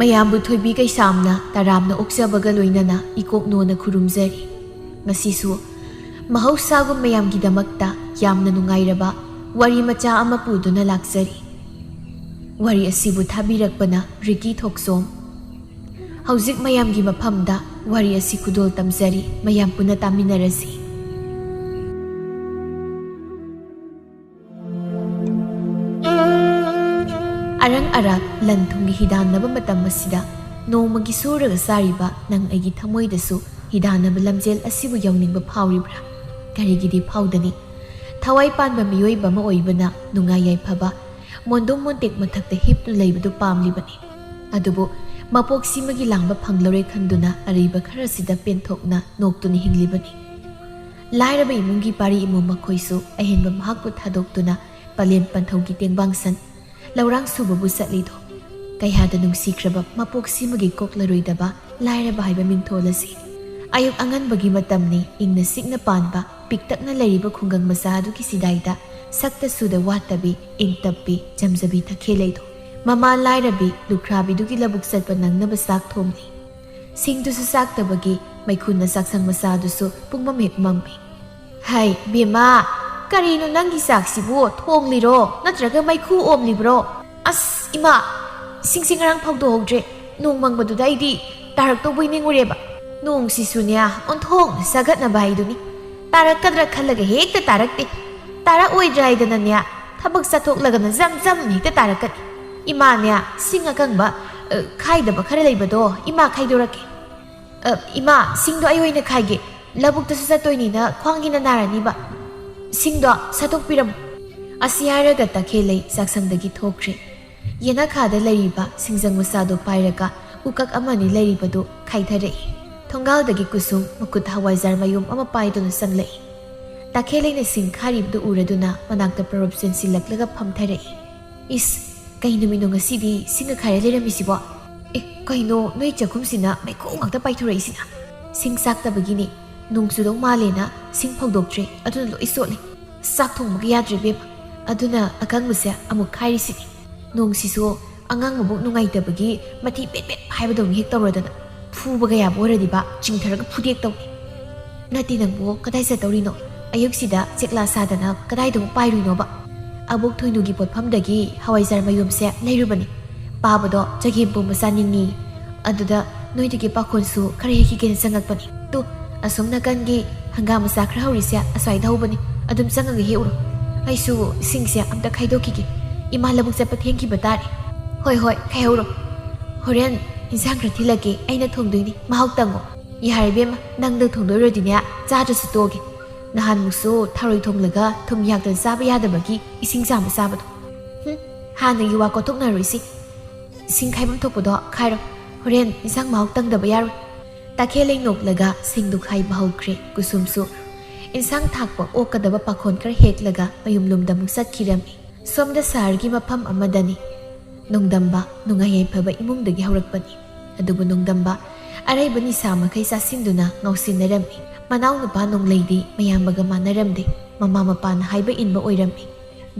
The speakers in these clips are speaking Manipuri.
ꯃꯌꯥꯝꯕꯨ ꯊꯣꯏꯕꯤ ꯀꯩꯁꯥꯝꯅ ꯇꯔꯥꯝꯅ ꯑꯣꯛꯆꯕꯒ ꯂꯣꯏꯅꯅ ꯏꯀꯣꯛꯅꯣꯅ ꯈꯨꯔꯨꯝꯖꯔꯤ꯫ ꯉꯁꯤꯁꯨ ꯃꯍꯧꯁꯥꯒꯨꯝ ꯃꯌꯥꯝꯒꯤꯗꯃꯛꯇ ꯌꯥꯝꯅ ꯅꯨꯡꯉꯥꯏꯔꯕ ꯋꯥꯔꯤ ꯃꯆꯥ ꯑꯃ ꯄꯨꯗꯨꯅ ꯂꯥꯛꯆꯔꯤ꯫ ꯋꯥꯔꯤ ꯑꯁꯤꯕꯨ ꯊꯥꯕꯤꯔꯛꯄꯅ ꯔꯤꯀꯤ ꯊꯣꯛꯁꯣꯝ꯫ ꯍꯧꯖꯤꯛ ꯃꯌꯥꯝꯒꯤ ꯃꯐꯝꯗ ꯋꯥꯔꯤ ꯑꯁꯤ ꯈꯨꯗꯣꯜ ꯇꯝꯖꯔꯤ, ꯃꯌꯥꯝ ꯄꯨꯟꯅ ꯇꯥꯃꯤꯟꯅꯔꯁꯤ꯫ ꯑꯔꯪ ꯑꯔꯥꯛ ꯂꯟ ꯊꯨꯝꯒꯤ ꯍꯤꯗꯥꯟꯅꯕ ꯃꯇꯝ ꯑꯁꯤꯗ ꯅꯣꯡꯃꯒꯤ ꯁꯨꯔꯒ ꯆꯥꯔꯤꯕ ꯅꯪ ꯑꯩꯒꯤ ꯊꯃꯣꯏꯗꯁꯨ ꯍꯤꯗꯥꯟꯅꯕ ꯂꯝꯖꯦꯜ ꯑꯁꯤꯕꯨ ꯌꯧꯅꯤꯡꯕ ꯐꯥꯎꯔꯤꯕ꯭ꯔꯥ? ꯀꯔꯤꯒꯤꯗꯤ ꯐꯥꯎꯗꯅꯤ? ꯊꯋꯥꯏ ꯄꯥꯟꯕ ꯃꯤꯑꯣꯏꯕ ꯑꯃ ꯑꯣꯏꯕꯅ ꯅꯨꯡꯉꯥꯏ ꯌꯥꯏꯐꯕ ꯃꯣꯟꯗꯨꯝ ꯃꯣꯟꯇꯦꯛ ꯃꯊꯛꯇ ꯍꯤꯞꯇꯨꯅ ꯂꯩꯕꯗꯨ ꯄꯥꯝꯂꯤꯕꯅꯤ꯫ ꯑꯗꯨꯕꯨ ꯃꯄꯣꯛꯁꯤꯃꯒꯤ ꯂꯥꯡꯕ ꯐꯪꯂꯔꯣꯏ ꯈꯟꯗꯨꯅ ꯑꯔꯩꯕ ꯈꯔꯁꯤꯗ ꯄꯦꯟꯊꯣꯛꯅ ꯅꯣꯛꯇꯨꯅ ꯍꯤꯡꯂꯤꯕꯅꯤ꯫ ꯂꯥꯏꯔꯕ ꯏꯃꯨꯡꯒꯤ ꯄꯥꯔꯤ ꯏꯃꯨꯡ ꯃꯈꯣꯏꯁꯨ ꯑꯍꯦꯟꯕ ꯃꯍꯥꯛꯄꯨ ꯊꯥꯗꯣꯛꯇꯨꯅ ꯄꯂꯦꯟ ꯄꯟꯊꯧꯒꯤ ꯇꯦꯡꯕꯥꯡꯁꯟ ꯂꯧꯔꯥꯡ ꯁꯨꯕꯕꯨ ꯆꯠꯂꯤꯗꯣ꯫ ꯀꯌꯥꯗ ꯅꯨꯡꯁꯤꯈ꯭ꯔꯕ ꯃꯄꯣꯛꯁꯤꯃꯒꯤ ꯀꯣꯛꯂꯔꯣꯏꯗꯕ ꯂꯥꯏꯔꯕ ꯍꯥꯏꯕ ꯃꯤꯡꯊꯣꯜ ꯑꯁꯤ꯫ ꯑꯌꯨꯛ ꯑꯉꯟꯕꯒꯤ ꯃꯇꯝꯅꯤ, ꯏꯪꯅ ꯆꯤꯛꯅ ꯄꯥꯟꯕ ꯄꯤꯛꯇꯛꯅ ꯂꯩꯔꯤꯕ ꯈꯨꯡꯒꯪ ꯃꯆꯥ ꯑꯗꯨꯒꯤ ꯁꯤꯗꯥꯏꯗ ꯁꯛꯇ ꯁꯨꯗ ꯋꯥꯠꯇꯕꯤ ꯏꯪꯇꯞꯄꯤ ꯆꯝꯖꯕꯤ ꯇꯈꯦꯜꯂꯩꯗꯣ ꯃꯃꯥ ꯂꯥꯏꯔꯕꯤ ꯂꯨꯈ꯭ꯔꯥꯕꯤꯗꯨꯒꯤ ꯂꯧꯕꯨꯛ ꯆꯠꯄ ꯅꯪꯅꯕ ꯆꯥꯛ ꯊꯣꯡꯂꯤ꯫ ꯁꯤꯡꯗꯨꯁꯨ ꯆꯥꯛꯇꯕꯒꯤ ꯃꯩꯈꯨꯅ ꯆꯥꯛꯁꯪ ꯃꯆꯥꯗꯨꯁꯨ ꯄꯨꯡꯃꯝ ꯍꯦꯛ ꯃꯝꯃꯤ꯫ ꯍꯩ ꯕꯦꯝꯃꯥ, ꯀꯔꯤꯅꯣ ꯅꯪꯒꯤ ꯆꯥꯛꯁꯤꯕꯨ ꯊꯣꯡꯂꯤꯔꯣ ꯅꯠꯇ꯭ꯔꯒ ꯃꯩꯈꯨ ꯑꯣꯝꯂꯤꯕ꯭ꯔꯣ? ꯑꯁ ꯏꯃꯥ, ꯏꯁꯤꯡꯁꯦ ꯉꯔꯥꯡ ꯐꯧꯗꯣꯛꯍꯧꯗ꯭ꯔꯦ, ꯅꯣꯡ ꯃꯪꯕꯗꯨꯗ ꯑꯩꯗꯤ ꯇꯥꯔꯛꯇꯧꯕꯣꯏ ꯅꯤꯡꯉꯨꯔꯦꯕ꯫ ꯅꯣꯡꯁꯤꯁꯨꯅꯦ ꯑꯣꯟꯊꯣꯛꯅ ꯆꯒꯠꯅꯕ ꯍꯥꯏꯗꯨꯅꯤ, ꯇꯥꯔꯛꯀꯗ꯭ꯔꯥ ꯈꯜꯂꯒ ꯍꯦꯛꯇ ꯇꯥꯔꯛꯇꯦ, ꯇꯥꯔꯛꯑꯣꯏꯗ꯭ꯔꯥ ꯍꯥꯏꯗꯅꯅꯦ ꯊꯕꯛ ꯆꯠꯊꯣꯛꯂꯒꯅ ꯖꯝ ꯖꯝ ꯍꯦꯛꯇ ꯇꯥꯔꯛꯀꯅꯤ꯫ ꯏꯃꯥꯅꯦ ꯁꯤꯡ ꯑꯀꯪꯕ ꯈꯥꯏꯗꯕ ꯈꯔ ꯂꯩꯕꯗꯣ ꯏꯃꯥ ꯈꯥꯏꯗꯣꯔꯛꯀꯦ꯫ ꯏꯃꯥ, ꯁꯤꯡꯗꯣ ꯑꯩ ꯑꯣꯏꯅ ꯈꯥꯏꯒꯦ, ꯂꯧꯕꯨꯛꯇꯁꯨ ꯆꯠꯇꯣꯏꯅꯤꯅ ꯈ꯭ꯋꯥꯡꯒꯤꯅ ꯅꯥꯔꯅꯤꯕ, ꯁꯤꯡꯗꯣ ꯁꯠꯇꯣꯛꯄꯤꯔꯝꯃꯨ꯫ ꯑꯁꯤ ꯍꯥꯏꯔꯒ ꯇꯈꯦꯜꯂꯩ ꯆꯥꯛꯁꯪꯗꯒꯤ ꯊꯣꯛꯈ꯭ꯔꯦ꯫ ꯌꯦꯅꯈꯥꯗ ꯂꯩꯔꯤꯕ ꯁꯤꯡꯖꯪ ꯃꯆꯥꯗꯣ ꯄꯥꯏꯔꯒ ꯎꯀꯛ ꯑꯃꯅꯤ ꯂꯩꯔꯤꯕꯗꯨ ꯈꯥꯏꯊꯔꯛꯏ꯫ ꯊꯣꯡꯒꯥꯜꯗꯒꯤ ꯀꯨꯁꯨꯝ ꯃꯈꯨꯠ ꯍꯋꯥꯏꯖꯥꯔ ꯃꯌꯨꯝ ꯑꯃ ꯄꯥꯏꯗꯨꯅ ꯆꯪꯂꯛꯏ꯫ ꯇꯈꯦꯜꯂꯩꯅ ꯁꯤꯡ ꯈꯥꯔꯤꯕꯗꯨ ꯎꯔꯗꯨꯅ ꯃꯅꯥꯛꯇ ꯄꯔꯣꯞ ꯆꯦꯟꯁꯤꯜꯂꯛꯂꯒ ꯐꯝꯊꯔꯛꯏ꯫ ꯏꯁ, ꯀꯩ ꯅꯨꯃꯤꯠꯅꯣ ꯉꯁꯤꯗꯤ ꯁꯤꯡꯒ ꯈꯥꯏꯔ ꯂꯩꯔꯝꯃꯤꯁꯤꯕꯣ? ꯀꯩꯅꯣ ꯅꯣꯏ ꯆꯥꯛꯈꯨꯝꯁꯤꯅ ꯃꯩꯈꯨ ꯉꯥꯛꯇ ꯄꯥꯏꯊꯣꯔꯛꯏꯁꯤꯅ? ꯁꯤꯡ ꯆꯥꯛꯇꯕꯒꯤꯅꯤ, ꯅꯣꯡ ꯆꯨꯗꯧ ꯃꯥꯜꯂꯦꯅ ꯁꯤꯡ ꯐꯧꯗꯣꯛꯇ꯭ꯔꯦ, ꯑꯗꯨꯅ ꯂꯣꯏ ꯆꯣꯠꯂꯤ꯫ ꯆꯥꯛ ꯊꯣꯡꯕꯒ ꯌꯥꯗ꯭ꯔꯦ ꯕꯦꯝꯃ, ꯑꯗꯨꯅ ꯑꯀꯪꯕꯁꯦ ꯑꯃꯨꯛ ꯈꯥꯏꯔꯤꯁꯤꯅꯤ꯫ ꯅꯣꯡꯁꯤꯁꯨ ꯑꯉꯥꯡ ꯃꯕꯨꯛ ꯅꯨꯡꯉꯥꯏꯇꯕꯒꯤ ꯃꯊꯤ ꯄꯦꯠ ꯄꯦꯠ ꯍꯥꯏꯕꯗꯧꯅ ꯍꯦꯛ ꯇꯧꯔꯗꯅ ꯐꯨꯕꯒ ꯌꯥꯕ ꯑꯣꯏꯔꯗꯤꯕ ꯆꯤꯡꯊꯔꯒ ꯐꯨꯗꯦꯛ ꯇꯧꯅꯤ꯫ ꯅꯠꯇꯦ ꯅꯪꯕꯨ ꯀꯗꯥꯏ ꯆꯠꯇꯧꯔꯤꯅꯣ? ꯑꯌꯨꯛꯁꯤꯗ ꯆꯦꯛꯂꯥ ꯁꯥꯗꯅ ꯀꯗꯥꯏꯗꯕꯨ ꯄꯥꯏꯔꯨꯏꯅꯣꯕ? ꯑꯕꯣꯛ ꯊꯣꯏꯅꯨꯒꯤ ꯄꯣꯠꯐꯝꯗꯒꯤ ꯍꯋꯥꯏꯖꯥꯔ ꯃꯌꯨꯝꯁꯦ ꯂꯩꯔꯨꯕꯅꯤ, ꯄꯥꯕꯗꯣ ꯆꯒꯦꯝꯄꯣꯝꯕ ꯆꯥꯅꯤꯡꯉꯤ, ꯑꯗꯨꯗ ꯅꯣꯏꯗꯒꯤ ꯄꯥꯈꯣꯟꯁꯨ ꯈꯔ ꯍꯦꯛꯈꯤꯒꯦꯅ ꯆꯪꯉꯛꯄꯅꯤ꯫ ꯇꯨ ꯑꯁꯣꯝ ꯅꯥꯀꯟꯒꯤ ꯍꯪꯒꯥꯝ ꯃꯆꯥ ꯈꯔ ꯍꯧꯔꯤꯁꯦ ꯑꯁ꯭ꯋꯥꯏꯗ ꯍꯧꯕꯅꯤ, ꯑꯗꯨꯝ ꯆꯪꯉꯒ ꯍꯦꯛꯎꯔꯣ꯫ ꯑꯩꯁꯨ ꯁꯤꯡꯁꯦ ꯑꯝꯇ ꯈꯥꯏꯗꯣꯛꯈꯤꯒꯦ, ꯏꯃꯥ ꯂꯧꯕꯨꯛ ꯆꯠꯄ ꯊꯦꯡꯈꯤꯕ ꯇꯥꯔꯦ꯫ ꯍꯣꯏ ꯍꯣꯏ, ꯈꯥꯏꯍꯧꯔꯣ꯫ ꯍꯣꯔꯦꯟ ꯏꯟꯁꯥꯡ ꯈꯔ ꯊꯤꯜꯂꯛꯀꯦ, ꯑꯩꯅ ꯊꯣꯡꯗꯣꯏꯅꯤ, ꯃꯍꯥꯎ ꯇꯪꯉꯣ꯫ ꯌꯥꯔꯦ ꯕꯦꯝꯃ, ꯅꯪꯗ ꯊꯣꯡꯗꯣꯏꯔꯗꯤꯅꯦ ꯆꯥꯗ꯭ꯔꯁꯨ ꯇꯣꯛꯑꯒꯦ꯫ ꯅꯍꯥꯟꯃꯨꯛꯁꯨ ꯊꯔꯣꯏ ꯊꯣꯡꯂꯒ ꯊꯨꯝ ꯌꯥꯛꯇꯅ ꯆꯥꯕ ꯌꯥꯗꯕꯒꯤ ꯏꯁꯤꯡ ꯆꯥꯝꯃ ꯆꯥꯕꯗꯣ꯫ ꯍꯥꯟꯅꯒꯤ ꯋꯥ ꯀꯣꯠꯊꯣꯛꯅꯔꯣꯏꯁꯤ, ꯁꯤꯡ ꯈꯥꯏꯐꯝ ꯊꯣꯛꯄꯗꯣ ꯈꯥꯏꯔꯣ, ꯍꯣꯔꯦꯟ ꯏꯟꯁꯥꯡ ꯃꯍꯥꯎ ꯇꯪꯗꯕ ꯌꯥꯔꯣꯏ꯫ ꯇꯈꯦꯜꯂꯩ ꯅꯣꯛꯂꯒ ꯁꯤꯡꯗꯨ ꯈꯥꯏꯕ ꯍꯧꯈ꯭ꯔꯦ꯫ ꯀꯨꯁꯨꯝꯁꯨ ꯏꯟꯁꯥꯡ ꯊꯥꯛꯄ ꯑꯣꯛꯀꯗꯕ ꯄꯥꯈꯣꯟ ꯈꯔ ꯍꯦꯛꯂꯒ ꯃꯌꯨꯝꯂꯣꯝꯗ ꯑꯃꯨꯛ ꯆꯠꯈꯤꯔꯝꯃꯤ꯫ ꯁꯣꯝꯗ ꯁꯍꯔꯒꯤ ꯃꯐꯝ ꯑꯃꯗꯅꯤ꯫ ꯅꯣꯡꯗꯝꯕ ꯅꯨꯡꯉꯥꯏ ꯌꯥꯏꯐꯕ ꯏꯃꯨꯡꯗꯒꯤ ꯍꯧꯔꯛꯄꯅꯤ, ꯑꯗꯨꯕꯨ ꯅꯣꯡꯗꯝꯕ ꯑꯔꯩꯕ ꯅꯤꯁꯥ ꯃꯈꯩ ꯆꯥꯁꯤꯟꯗꯨꯅ ꯉꯥꯎꯁꯤꯟꯅꯔꯝꯃꯤ꯫ ꯃꯅꯥꯎ ꯅꯨꯄꯥ ꯅꯣꯡꯂꯩꯗꯤ ꯃꯌꯥꯝꯕꯒ ꯃꯥꯟꯅꯔꯝꯗꯦ, ꯃꯃꯥ ꯃꯄꯥꯅ ꯍꯥꯏꯕ ꯏꯟꯕ ꯑꯣꯏꯔꯝꯃꯤ꯫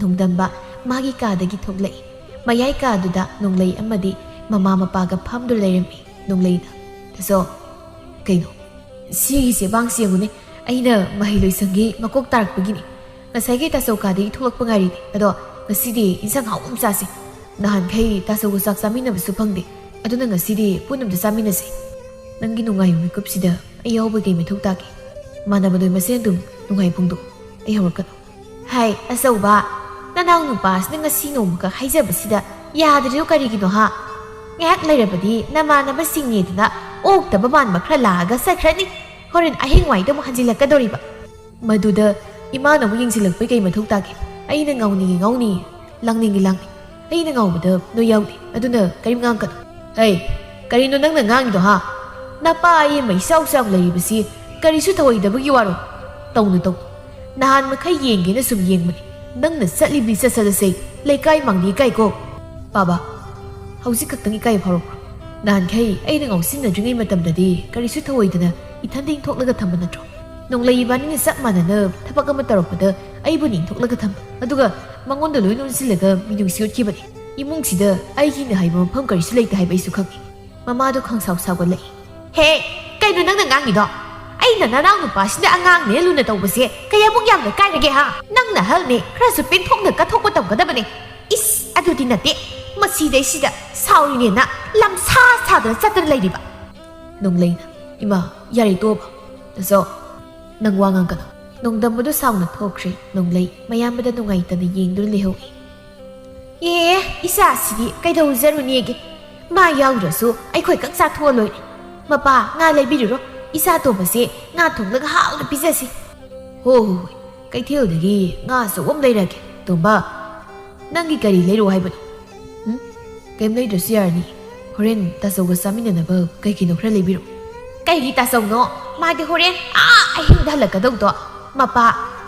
ꯅꯣꯡꯗꯝꯕ ꯃꯥꯒꯤ ꯀꯥꯗꯒꯤ ꯊꯣꯛꯂꯛꯏ꯫ ꯃꯌꯥꯏ ꯀꯥꯗꯨꯗ ꯅꯣꯡꯂꯩ ꯑꯃꯗꯤ ꯃꯃꯥ ꯃꯄꯥꯒ ꯐꯝꯗꯨ ꯂꯩꯔꯝꯃꯤ꯫ ꯅꯣꯡꯂꯩꯅ, ꯇꯥꯆꯧ, ꯀꯩꯅꯣ ꯁꯤꯒꯤꯁꯦ ꯕꯥꯡꯁꯤ ꯌꯦꯡꯉꯨꯅꯦ, ꯑꯩꯅ ꯃꯍꯩ ꯂꯣꯏꯁꯪꯒꯤ ꯃꯀꯣꯛ ꯇꯥꯔꯛꯄꯒꯤꯅꯤ, ꯉꯁꯥꯏꯒꯤ ꯇꯥꯆꯧ ꯀꯥꯗꯒꯤ ꯊꯣꯛꯂꯛꯄ ꯉꯥꯏꯔꯤꯅꯤ, ꯑꯗꯣ ꯉꯁꯤꯗꯤ ꯏꯟꯁꯥꯡ ꯍꯥꯎꯕ ꯑꯃ ꯆꯥꯁꯤ꯫ ꯅꯍꯥꯟꯈꯩ ꯇꯥꯆꯧꯒ ꯆꯥꯛ ꯆꯥꯃꯤꯟꯅꯕꯁꯨ ꯐꯪꯗꯦ, ꯑꯗꯨꯅ ꯉꯁꯤꯗꯤ ꯄꯨꯟꯅ ꯑꯝꯇ ꯆꯥꯃꯤꯟꯅꯁꯤ꯫ ꯅꯪꯒꯤ ꯅꯨꯡꯉꯥꯏꯕ ꯃꯤꯀꯨꯞꯁꯤꯗ ꯑꯩ ꯌꯥꯎꯕꯒꯤ ꯃꯊꯧ ꯇꯥꯒꯦ, ꯃꯥꯟꯅꯕ ꯅꯣꯏ ꯃꯁꯦꯟ ꯑꯗꯨꯝ ꯅꯨꯡꯉꯥꯏ ꯐꯣꯡꯗꯣꯛ, ꯑꯩ ꯍꯧꯔꯛꯀꯅꯨ꯫ ꯍꯥꯏ ꯑꯆꯧꯕ, ꯅꯅꯥꯎ ꯅꯨꯄꯥꯁꯤꯅ ꯉꯁꯤ ꯅꯣꯡꯃꯈꯛ ꯍꯥꯏꯖꯕꯁꯤꯗ ꯌꯥꯗ꯭ꯔꯤꯗꯣ ꯀꯔꯤꯒꯤꯅꯣ ꯍꯥ? ꯉꯥꯏꯍꯥꯛ ꯂꯩꯔꯕꯗꯤ ꯅꯃꯥꯟꯅꯕꯁꯤꯡꯅꯦꯗꯅ ꯑꯣꯛꯇꯕ ꯃꯥꯟꯕ ꯈꯔ ꯂꯥꯛꯑꯒ ꯆꯠꯈ꯭ꯔꯅꯤ, ꯍꯣꯔꯦꯟ ꯑꯍꯤꯡꯋꯥꯏꯗ ꯑꯃꯨꯛ ꯍꯟꯖꯤꯜꯂꯛꯀꯗꯧꯔꯤꯕ꯫ ꯃꯗꯨꯗ ꯏꯃꯥꯅ ꯑꯃꯨꯛ ꯌꯦꯡꯁꯤꯜꯂꯛꯄꯩ ꯀꯩ ꯃꯊꯧ ꯇꯥꯒꯦ? ꯑꯩꯅ ꯉꯥꯎꯅꯤꯡꯉꯤ ꯉꯥꯎꯅꯤ, ꯂꯥꯡꯅꯤꯡꯉꯤ ꯂꯥꯡꯅꯤ, ꯑꯩꯅ ꯉꯥꯎꯕꯗ ꯅꯣꯏ ꯌꯥꯎꯗꯦ, ꯑꯗꯨꯅ ꯀꯔꯤꯝ ꯉꯥꯡꯒꯅꯨ꯫ ꯍꯩ, ꯀꯔꯤꯅꯣ ꯅꯪꯅ ꯉꯥꯡꯉꯤꯗꯣ ꯍꯥ? ꯅꯄꯥ ꯑꯌꯦꯝꯕ ꯏꯆꯥꯎ ꯆꯥꯎ ꯂꯩꯔꯤꯕꯁꯤ ꯀꯔꯤꯁꯨ ꯊꯧꯑꯣꯏꯗꯕꯒꯤ ꯋꯥꯔꯣ? ꯇꯧꯅꯨ ꯇꯧꯅꯨ, ꯅꯍꯥꯟ ꯃꯈꯩ ꯌꯦꯡꯒꯦꯅ ꯁꯨꯝ ꯌꯦꯡꯕꯅꯤ, ꯅꯪꯅ ꯆꯠꯂꯤꯕꯤ ꯆꯠꯁꯠ ꯑꯁꯦ ꯂꯩꯀꯥꯏ ꯃꯥꯡꯗꯤ ꯏꯀꯥꯏꯀꯣ꯫ ꯄꯥꯕ, ꯍꯧꯖꯤꯛ ꯈꯛꯇꯪ ꯏꯀꯥꯏꯕ ꯐꯥꯎꯔꯛꯄ꯭ꯔꯣ? ꯅꯍꯥꯟꯈꯩ ꯑꯩꯅ ꯉꯥꯎꯁꯤꯟꯅꯗ꯭ꯔꯤꯉꯩ ꯃꯇꯝꯗꯗꯤ ꯀꯔꯤꯁꯨ ꯊꯧꯑꯣꯏꯗꯅ ꯏꯊꯟꯗ ꯏꯟꯊꯣꯛꯂꯒ ꯊꯝꯕ ꯅꯠꯇ꯭ꯔꯣ? ꯅꯣꯡꯂꯩ ꯏꯕꯥꯅꯤꯅ ꯆꯞ ꯃꯥꯟꯅꯅ ꯊꯕꯛ ꯑꯃ ꯇꯧꯔꯛꯄꯗ ꯑꯩꯕꯨꯅ ꯏꯟꯊꯣꯛꯂꯒ ꯊꯝꯕ, ꯑꯗꯨꯒ ꯃꯉꯣꯟꯗ ꯂꯣꯏ ꯑꯣꯟꯁꯤꯜꯂꯒ ꯃꯤꯅꯨꯡꯁꯤ ꯎꯠꯈꯤꯕꯅꯤ꯫ ꯏꯃꯨꯡꯁꯤꯗ ꯑꯩꯒꯤꯅ ꯍꯥꯏꯕ ꯃꯐꯝ ꯀꯔꯤꯁꯨ ꯂꯩꯇꯦ ꯍꯥꯏꯕ ꯑꯩꯁꯨ ꯈꯪꯉꯤ, ꯃꯃꯥꯗꯣ ꯈꯪꯁꯥꯎ ꯁꯥꯎꯒꯠꯂꯛꯏ꯫ ꯍꯦ ꯀꯩꯅꯣ ꯅꯪꯅ ꯉꯥꯡꯉꯤꯗꯣ? ꯑꯩꯅ ꯅꯅꯥꯎ ꯅꯨꯄꯥꯁꯤꯗ ꯑꯉꯥꯡꯅꯦ ꯂꯨꯅ ꯇꯧꯕꯁꯦ ꯀꯌꯥꯃꯨꯛ ꯌꯥꯝꯅ ꯀꯥꯏꯔꯒꯦ ꯍꯥ? ꯅꯪꯅ ꯑꯍꯜꯅꯦ ꯈꯔꯁꯨ ꯄꯦꯟꯊꯣꯛꯅ ꯀꯠꯊꯣꯛꯄ ꯇꯝꯒꯗꯕꯅꯦ꯫ ꯏꯁ ꯑꯗꯨꯗꯤ ꯅꯠꯇꯦ ꯃꯁꯤꯗꯩꯁꯤꯗ ꯁꯥꯎꯔꯤꯅꯦꯅ ꯂꯝꯁꯥ ꯁꯥꯗꯅ ꯆꯠꯇꯅ ꯂꯩꯔꯤꯕ꯫ ꯅꯣꯡꯂꯩꯅ ꯏꯃꯥ ꯌꯥꯔꯦ ꯇꯣꯛꯑꯣꯕ ꯇꯥꯆꯧ ꯅꯪ ꯋꯥ ꯉꯥꯡꯒꯅꯨ꯫ ꯅꯣꯡꯗꯝꯕꯗꯣ ꯁꯥꯎꯅ ꯊꯣꯛꯈ꯭ꯔꯦ꯫ ꯅꯣꯡꯂꯩ ꯃꯌꯥꯝꯕꯗ ꯅꯨꯡꯉꯥꯏꯇꯅ ꯌꯦꯡꯗꯨꯅ ꯂꯩꯍꯧꯏ꯫ ꯏꯆꯥꯁꯤꯗꯤ ꯀꯩꯗꯧꯖꯔꯨꯅꯦꯒꯦ? ꯃꯥ ꯌꯥꯎꯗ꯭ꯔꯁꯨ ꯑꯩꯈꯣꯏ ꯈꯛ ꯆꯥꯊꯣꯛꯑ ꯂꯣꯏꯔꯦ꯫ ꯃꯄꯥ ꯉꯥ ꯂꯩꯕꯤꯔꯨꯔꯣ, ꯏꯆꯥ ꯇꯣꯝꯕꯁꯦ ꯉꯥ ꯊꯣꯡꯂꯒ ꯍꯥꯎꯅ ꯄꯤꯖꯁꯤ꯫ ꯍꯣꯏ ꯀꯩꯊꯦꯜꯗꯒꯤ ꯉꯥ ꯑꯆꯧꯕ ꯑꯃ ꯂꯩꯔꯒꯦ꯫ ꯇꯣꯝꯕ ꯅꯪꯒꯤ ꯀꯔꯤ ꯂꯩꯔꯣ ꯍꯥꯏꯕꯅꯣ? ꯀꯩꯝ ꯂꯩꯗ꯭ꯔꯁꯨ ꯌꯥꯔꯅꯤ꯫ ꯍꯣꯔꯦꯟ ꯇꯥꯆꯧꯒ ꯆꯥꯃꯤꯟꯅꯅꯕ ꯀꯩ-ꯀꯩꯅꯣ ꯈꯔ ꯂꯩꯕꯤꯔꯣ꯫ ꯀꯩꯒꯤ ꯇꯥꯆꯧꯅꯣ? ꯃꯥꯗꯤ ꯍꯣꯔꯦꯟ ꯑꯍꯤꯡꯗ ꯍꯜꯂꯛꯀꯗꯧꯗꯣ꯫ ꯃꯄꯥ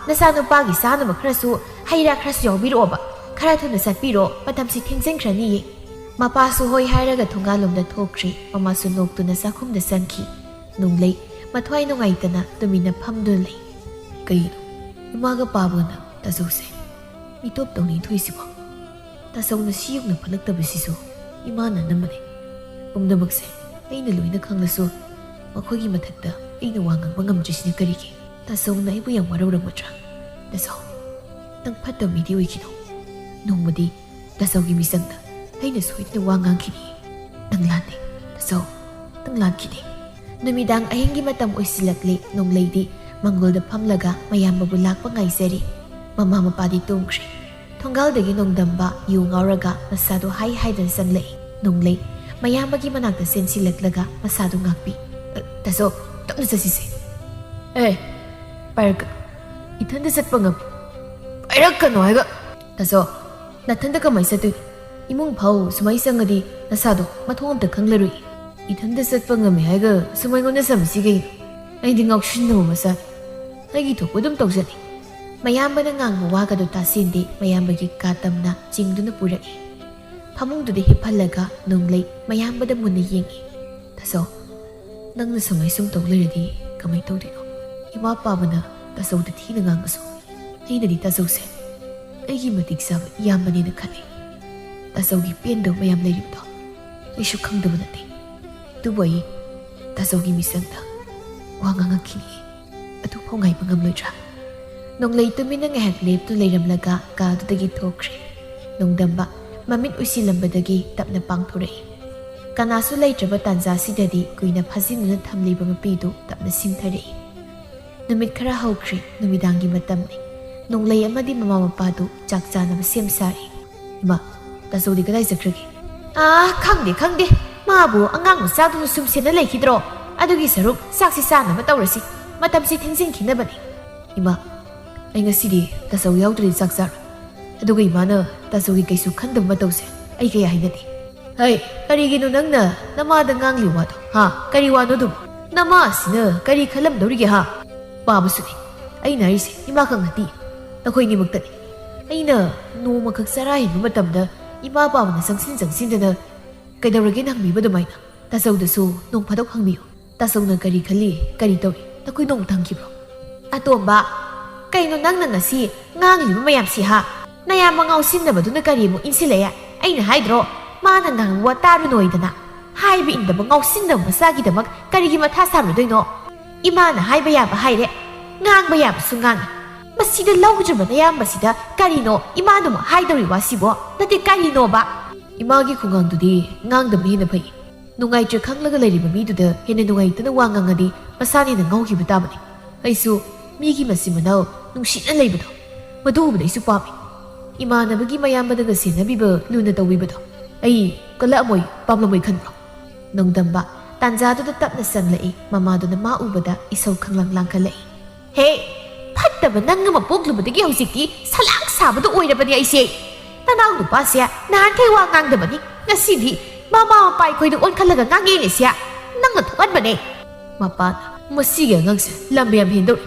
ꯅꯆꯥꯅꯨꯄꯥꯒꯤ ꯆꯥꯅꯕ ꯈꯔꯁꯨ ꯍꯩ ꯔꯥ ꯈꯔꯁꯨ ꯌꯥꯎꯕꯤꯔꯛꯑꯣꯕ꯫ ꯈꯔ ꯊꯨꯅ ꯆꯠꯄꯤꯔꯣ, ꯃꯇꯝꯁꯤ ꯊꯦꯡꯖꯤꯟꯈ꯭ꯔꯅꯤꯌꯦ꯫ ꯃꯄꯥꯁꯨ ꯍꯣꯏ ꯍꯥꯏꯔꯒ ꯊꯣꯡꯒꯥꯜꯂꯣꯝꯗ ꯊꯣꯛꯈ꯭ꯔꯦ꯫ ꯃꯃꯥꯁꯨ ꯅꯣꯛꯇꯨꯅ ꯆꯥꯛꯈꯨꯝꯗ ꯆꯪꯈꯤ꯫ ꯅꯣꯡꯂꯩ ꯃꯊ꯭ꯋꯥꯏ ꯅꯨꯡꯉꯥꯏꯇꯅ ꯇꯨꯃꯤꯟꯅ ꯐꯝꯗꯨꯅ ꯂꯩ꯫ ꯀꯩꯅꯣ ꯏꯃꯥꯒ ꯄꯥꯕꯒꯅ ꯇꯥꯆꯧꯁꯦ ꯃꯤꯇꯣꯞ ꯇꯧꯅꯤꯡꯊꯣꯏꯁꯤꯕꯣ? ꯇꯥꯆꯧꯅ ꯁꯤꯌꯧꯅ ꯐꯠꯂꯛꯇꯕꯁꯤꯁꯨ ꯏꯃꯥꯅ ꯑꯅꯝꯕꯅꯦ꯫ ꯄꯨꯝꯅꯃꯛꯁꯦ ꯑꯩꯅ ꯂꯣꯏꯅ ꯈꯪꯂꯁꯨ ꯃꯈꯣꯏꯒꯤ ꯃꯊꯛꯇ ꯑꯩꯅ ꯋꯥ ꯉꯥꯡꯕ ꯉꯝꯗ꯭ꯔꯤꯁꯤꯅ ꯀꯔꯤꯒꯤ? ꯇꯥꯆꯧꯅ ꯑꯩꯕꯨ ꯌꯥꯝ ꯋꯥꯔꯧꯔꯝꯒꯗ꯭ꯔꯥ? ꯇꯥꯆꯧ ꯅꯪ ꯐꯠꯇꯕ ꯃꯤꯗꯤ ꯑꯣꯏꯈꯤꯅꯣ꯫ ꯅꯣꯡꯃꯗꯤ ꯇꯥꯆꯧꯒꯤ ꯃꯤꯆꯪꯗ ꯑꯩꯅ ꯁꯣꯏꯗꯅ ꯋꯥ ꯉꯥꯡꯈꯤꯅꯤ꯫ ꯅꯪ ꯂꯥꯟꯗꯦ ꯇꯥꯆꯧ, ꯅꯪ ꯂꯥꯟꯈꯤꯗꯦ꯫ ꯅꯨꯃꯤꯗꯥꯡ ꯑꯍꯤꯡꯒꯤ ꯃꯇꯝ ꯑꯣꯏꯁꯤꯜꯂꯛꯂꯦ꯫ ꯅꯣꯡꯂꯩꯗꯤ ꯃꯪꯒꯣꯜꯗ ꯐꯝꯂꯒ ꯃꯌꯥꯝꯕꯕꯨ ꯂꯥꯛꯄ ꯉꯥꯏꯖꯔꯤ꯫ ꯃꯃꯥ ꯃꯄꯥꯗꯤ ꯇꯨꯝꯈ꯭ꯔꯦ꯫ ꯊꯣꯡꯒꯥꯜꯗꯒꯤ ꯅꯣꯡꯗꯝꯕ ꯌꯨ ꯉꯥꯎꯔꯒ ꯃꯁꯥꯗꯣ ꯍꯥꯏ ꯍꯥꯏꯗꯅ ꯆꯪꯂꯛꯏ꯫ ꯅꯣꯡꯂꯩ ꯃꯌꯥꯝꯕꯒꯤ ꯃꯅꯥꯛꯇ ꯆꯦꯟꯁꯤꯜꯂꯛꯂꯒ ꯃꯁꯥꯗꯣ ꯉꯥꯛꯄꯤ꯫ ꯇꯥꯆꯧ ꯇꯞꯅ ꯆꯠꯁꯤꯁꯦ꯫ ꯄꯥꯏꯔꯛꯀꯅꯨ, ꯏꯊꯟꯗ ꯆꯠꯄ ꯉꯝꯃꯤ꯫ ꯄꯥꯏꯔꯛꯀꯅꯨ ꯍꯥꯏꯒ꯫ ꯇꯥꯆꯧ ꯅꯊꯟꯗ ꯀꯃꯥꯏꯅ ꯆꯠꯇꯣꯏꯅꯣ? ꯏꯃꯨꯡ ꯐꯥꯎ ꯁꯨꯃꯥꯏ ꯆꯪꯉꯗꯤ ꯅꯁꯥꯗꯣ ꯃꯊꯣꯡ ꯑꯝꯇ ꯈꯪꯂꯔꯣꯏ꯫ ꯏꯊꯟꯗ ꯆꯠꯄ ꯉꯝꯃꯤ ꯍꯥꯏꯒ ꯁꯨꯃꯥꯏꯉꯣꯟꯗ ꯁꯝꯃꯤꯁꯤ ꯀꯩꯅꯣ? ꯑꯩꯗꯤ ꯉꯥꯎꯁꯤꯟꯅꯕ ꯃꯆꯥꯅꯤ, ꯑꯩꯒꯤ ꯊꯣꯛꯄ ꯑꯗꯨꯝ ꯇꯧꯖꯅꯤ꯫ ꯃꯌꯥꯝꯕꯅ ꯉꯥꯡꯕ ꯋꯥꯒꯗꯣ ꯇꯥꯁꯤꯟꯗꯦ꯫ ꯃꯌꯥꯝꯕꯒꯤ ꯀꯥ ꯇꯝꯅ ꯆꯤꯡꯗꯨꯅ ꯄꯨꯔꯛꯏ꯫ ꯐꯃꯨꯡꯗꯨꯗ ꯍꯤꯞꯍꯜꯂꯒ ꯅꯣꯡꯂꯩ ꯃꯌꯥꯝꯕꯗ ꯃꯨꯟꯅ ꯌꯦꯡꯉꯤ꯫ ꯇꯥꯆꯧ ꯅꯪꯅ ꯁꯨꯃꯥꯏ ꯁꯨꯝ ꯇꯧ ꯂꯩꯔꯗꯤ ꯀꯃꯥꯏꯅ ꯇꯧꯗꯣꯏꯅꯣ? ꯏꯃꯥ ꯄꯥꯕꯅ ꯇꯥꯆꯧꯗ ꯊꯤꯅ ꯉꯥꯡꯉꯁꯨ ꯑꯩꯅꯗꯤ ꯇꯥꯆꯧꯁꯦ ꯑꯩꯒꯤ ꯃꯇꯤꯛ ꯆꯥꯕ ꯏꯌꯥꯝꯕꯅꯦꯅ ꯈꯜꯂꯤ꯫ ꯇꯥꯆꯧꯒꯤ ꯄꯦꯟꯗꯕ ꯃꯌꯥꯝ ꯂꯩꯔꯤꯕꯗꯣ ꯑꯩꯁꯨ ꯈꯪꯗꯕ ꯅꯠꯇꯦ꯫ ꯑꯗꯨꯕꯨ ꯑꯩ ꯇꯥꯆꯧꯒꯤ ꯃꯤꯆꯪꯗ ꯋꯥ ꯉꯥꯡꯉꯛꯈꯤꯅꯤ, ꯑꯗꯨꯐꯥꯎ ꯉꯥꯏꯕ ꯉꯝꯂꯣꯏꯗ꯭ꯔꯥ? ꯅꯣꯡꯂꯩ ꯇꯨꯃꯤꯟꯅ ꯉꯥꯏꯍꯥꯛ ꯂꯦꯞꯇꯨꯅ ꯂꯩꯔꯝꯂꯒ ꯀꯥꯗꯨꯗꯒꯤ ꯊꯣꯛꯈ꯭ꯔꯦ꯫ ꯅꯣꯡꯗꯝꯕ ꯃꯃꯤꯠ ꯎꯏꯁꯤꯜꯂꯝꯕꯗꯒꯤ ꯇꯞꯅ ꯄꯥꯡꯊꯣꯔꯛꯏ꯫ ꯀꯅꯥꯁꯨ ꯂꯩꯇ꯭ꯔꯕ ꯇꯥꯟꯖꯥꯁꯤꯗꯗꯤ ꯀꯨꯏꯅ ꯐꯥꯖꯤꯟꯗꯨꯅ ꯊꯝꯂꯤꯕ ꯃꯄꯤꯗꯨ ꯇꯞꯅ ꯁꯤꯡꯊꯔꯛꯏ꯫ ꯅꯨꯃꯤꯠ ꯈꯔ ꯍꯧꯈ꯭ꯔꯦ꯫ ꯅꯨꯃꯤꯗꯥꯡꯒꯤ ꯃꯇꯝꯅꯤ꯫ ꯅꯣꯡꯂꯩ ꯑꯃꯗꯤ ꯃꯃꯥ ꯃꯄꯥꯗꯨ ꯆꯥꯛ ꯆꯥꯅꯕ ꯁꯦꯝ ꯁꯥꯔꯤ꯫ ꯏꯃꯥ ꯇꯥꯆꯧꯗꯤ ꯀꯗꯥꯏ ꯆꯠꯈ꯭ꯔꯒꯦ? ꯈꯪꯗꯦ ꯃꯥꯕꯨ ꯑꯉꯥꯡ ꯃꯆꯥꯗꯨꯅ ꯁꯨꯝ ꯁꯦꯟꯅ ꯂꯩꯈꯤꯗ꯭ꯔꯣ? ꯑꯗꯨꯒꯤ ꯁꯔꯨꯛ ꯆꯥꯛꯁꯤ ꯆꯥꯅꯕ ꯇꯧꯔꯁꯤ, ꯃꯇꯝꯁꯤ ꯊꯦꯡꯖꯤꯟꯈꯤꯅꯕꯅꯤ꯫ ꯏꯃꯥ ꯑꯩ ꯉꯁꯤꯗꯤ ꯇꯥꯆꯧ ꯌꯥꯎꯗ꯭ꯔꯗꯤ ꯆꯥꯛ ꯆꯥꯔꯣꯏ꯫ ꯑꯗꯨꯒ ꯏꯃꯥꯅ ꯇꯥꯆꯧꯒꯤ ꯀꯩꯁꯨ ꯈꯟꯗꯕ ꯃꯇꯧꯁꯦ ꯑꯩ ꯀꯌꯥ ꯍꯩꯅꯗꯦ꯫ ꯀꯔꯤꯒꯤꯅꯣ ꯅꯪꯅ ꯅꯃꯥꯗ ꯉꯥꯡꯂꯤ ꯋꯥꯗꯣ? ꯀꯔꯤ ꯋꯥꯅꯣ ꯑꯗꯨꯕꯨ? ꯅꯃꯥꯁꯤꯅ ꯀꯔꯤ ꯈꯜꯂꯝꯗꯧꯔꯤꯒꯦ? ꯄꯥꯕꯁꯨꯅꯤ ꯑꯩꯅ ꯍꯥꯏꯔꯤꯁꯦ ꯏꯃꯥ ꯈꯛ ꯅꯠꯇꯦ, ꯅꯈꯣꯏꯅꯤꯃꯛꯇꯅꯤ꯫ ꯑꯩꯅ ꯅꯣꯡꯃꯈꯛ ꯆꯔꯥ ꯍꯦꯟꯕ ꯃꯇꯝꯗ ꯏꯃꯥ ꯄꯥꯕꯅ ꯆꯪꯁꯤꯟꯗꯅ ꯀꯩꯗꯧꯔꯒꯦꯅ ꯍꯪꯕꯤꯕ ꯑꯗꯨꯃꯥꯏꯅ ꯇꯥꯆꯧꯗꯁꯨ ꯅꯣꯡ ꯐꯥꯗꯣꯛ ꯍꯪꯕꯤꯌꯨ꯫ ꯇꯥꯆꯧꯅ ꯀꯔꯤ ꯈꯜꯂꯤ, ꯀꯔꯤ ꯇꯧꯔꯤ ꯅꯈꯣꯏ ꯅꯣꯡꯃ ꯍꯪꯈꯤꯕ꯭ꯔꯣ? ꯑꯇꯣꯝꯕ ꯀꯩꯅꯣ ꯅꯪꯅ ꯉꯁꯤ ꯉꯥꯡꯂꯤꯕ ꯃꯌꯥꯝꯁꯤ? ꯅꯌꯥꯝꯕ ꯉꯥꯎꯁꯤꯟꯅꯕꯗꯨꯅ ꯀꯔꯤꯃꯨꯛ ꯏꯟꯁꯤꯜꯂꯛꯑꯦ? ꯑꯩꯅ ꯍꯥꯏꯗ꯭ꯔꯣ ꯃꯥꯅ ꯉꯥꯡꯕ ꯇꯥꯔꯨꯅꯣꯏꯗꯅ? ꯍꯥꯏꯕ ꯏꯟꯗꯕ ꯉꯥꯎꯁꯤꯟꯅꯕ ꯃꯆꯥꯒꯤꯗꯃꯛ ꯀꯔꯤꯒꯤ ꯃꯊꯥ ꯁꯥꯔꯨꯗꯣꯏꯅꯣ? ꯏꯃꯥꯅ ꯍꯥꯏꯕ ꯌꯥꯕ ꯍꯥꯏꯔꯦ, ꯉꯥꯡꯕ ꯌꯥꯕꯁꯨ ꯉꯥꯡꯉꯤ꯫ ꯃꯁꯤꯗ ꯂꯧꯗ꯭ꯔꯤꯕ ꯅꯌꯥꯝꯕꯁꯤꯗ ꯀꯔꯤꯅꯣ ꯏꯃꯥꯅꯃꯨꯛ ꯍꯥꯏꯗꯧꯔꯤ ꯋꯥꯁꯤꯕꯣ? ꯅꯠꯇꯦ ꯀꯔꯤꯅꯣꯕ? ꯏꯃꯥꯒꯤ ꯈꯨꯡꯒꯥꯡꯗꯨꯗꯤ ꯉꯥꯡꯗꯕꯅ ꯍꯦꯟꯅ ꯐꯩ꯫ ꯅꯨꯡꯉꯥꯏꯇ꯭ꯔꯦ ꯈꯪꯂꯒ ꯂꯩꯔꯤꯕ ꯃꯤꯗꯨꯗ ꯍꯦꯟꯅ ꯅꯨꯡꯉꯥꯏꯇꯅ ꯋꯥ ꯉꯥꯡꯉꯗꯤ ꯃꯁꯥꯅ ꯍꯦꯟꯅ ꯉꯥꯎꯈꯤꯕ ꯇꯥꯕꯅꯤ꯫ ꯑꯩꯁꯨ ꯃꯤꯒꯤ ꯃꯆꯤꯟ ꯃꯅꯥꯎ ꯅꯨꯡꯁꯤꯅ ꯂꯩꯕꯗꯣ ꯃꯗꯨ ꯎꯕꯗ ꯑꯩꯁꯨ ꯄꯥꯝꯃꯤ꯫ ꯏꯃꯥꯟꯅꯕꯒꯤ ꯃꯌꯥꯝꯕꯗꯒ ꯁꯦꯟꯅꯕꯤꯕ ꯂꯨꯅ ꯇꯧꯕꯤꯕꯗꯣ ꯑꯩ ꯀꯜꯂꯛꯑꯃꯣꯏ ꯄꯥꯝꯂꯝꯃꯣꯏ ꯈꯟꯕ꯭ꯔꯣ? ꯅꯣꯡꯗꯝꯕ ꯇꯥꯟꯖꯥꯗꯨꯗ ꯇꯞꯅ ꯆꯪꯂꯛꯏ꯫ ꯃꯃꯥꯗꯨꯅ ꯃꯥ ꯎꯕꯗ ꯏꯁꯧ ꯈꯪꯂꯥꯡ ꯂꯥꯡꯈꯠꯂꯛꯏ꯫ ꯐꯠꯇꯕ ꯅꯪ ꯑꯃ ꯄꯣꯛꯂꯨꯕꯗꯒꯤ ꯍꯧꯖꯤꯛꯇꯤ ꯁꯂꯥꯛ ꯁꯥꯕꯗꯨ ꯑꯣꯏꯔꯕꯅꯤ ꯑꯩꯁꯦ꯫ ꯅꯅꯥꯎ ꯅꯨꯄꯥꯁꯦ ꯅꯍꯥꯟꯈꯩ ꯋꯥ ꯉꯥꯡꯗꯕꯅꯤ, ꯉꯁꯤꯗꯤ ꯃꯃꯥ ꯃꯄꯥ ꯑꯩꯈꯣꯏꯗ ꯑꯣꯟꯈꯠꯂꯒ ꯉꯥꯡꯉꯦꯅꯦꯁꯦ, ꯅꯪꯅ ꯊꯣꯛꯍꯟꯕꯅꯦ꯫ ꯃꯄꯥꯅ ꯃꯁꯤꯒꯤ ꯑꯉꯥꯡꯁꯦ ꯂꯝ ꯌꯥꯝ ꯍꯦꯟꯗꯧꯔꯤ,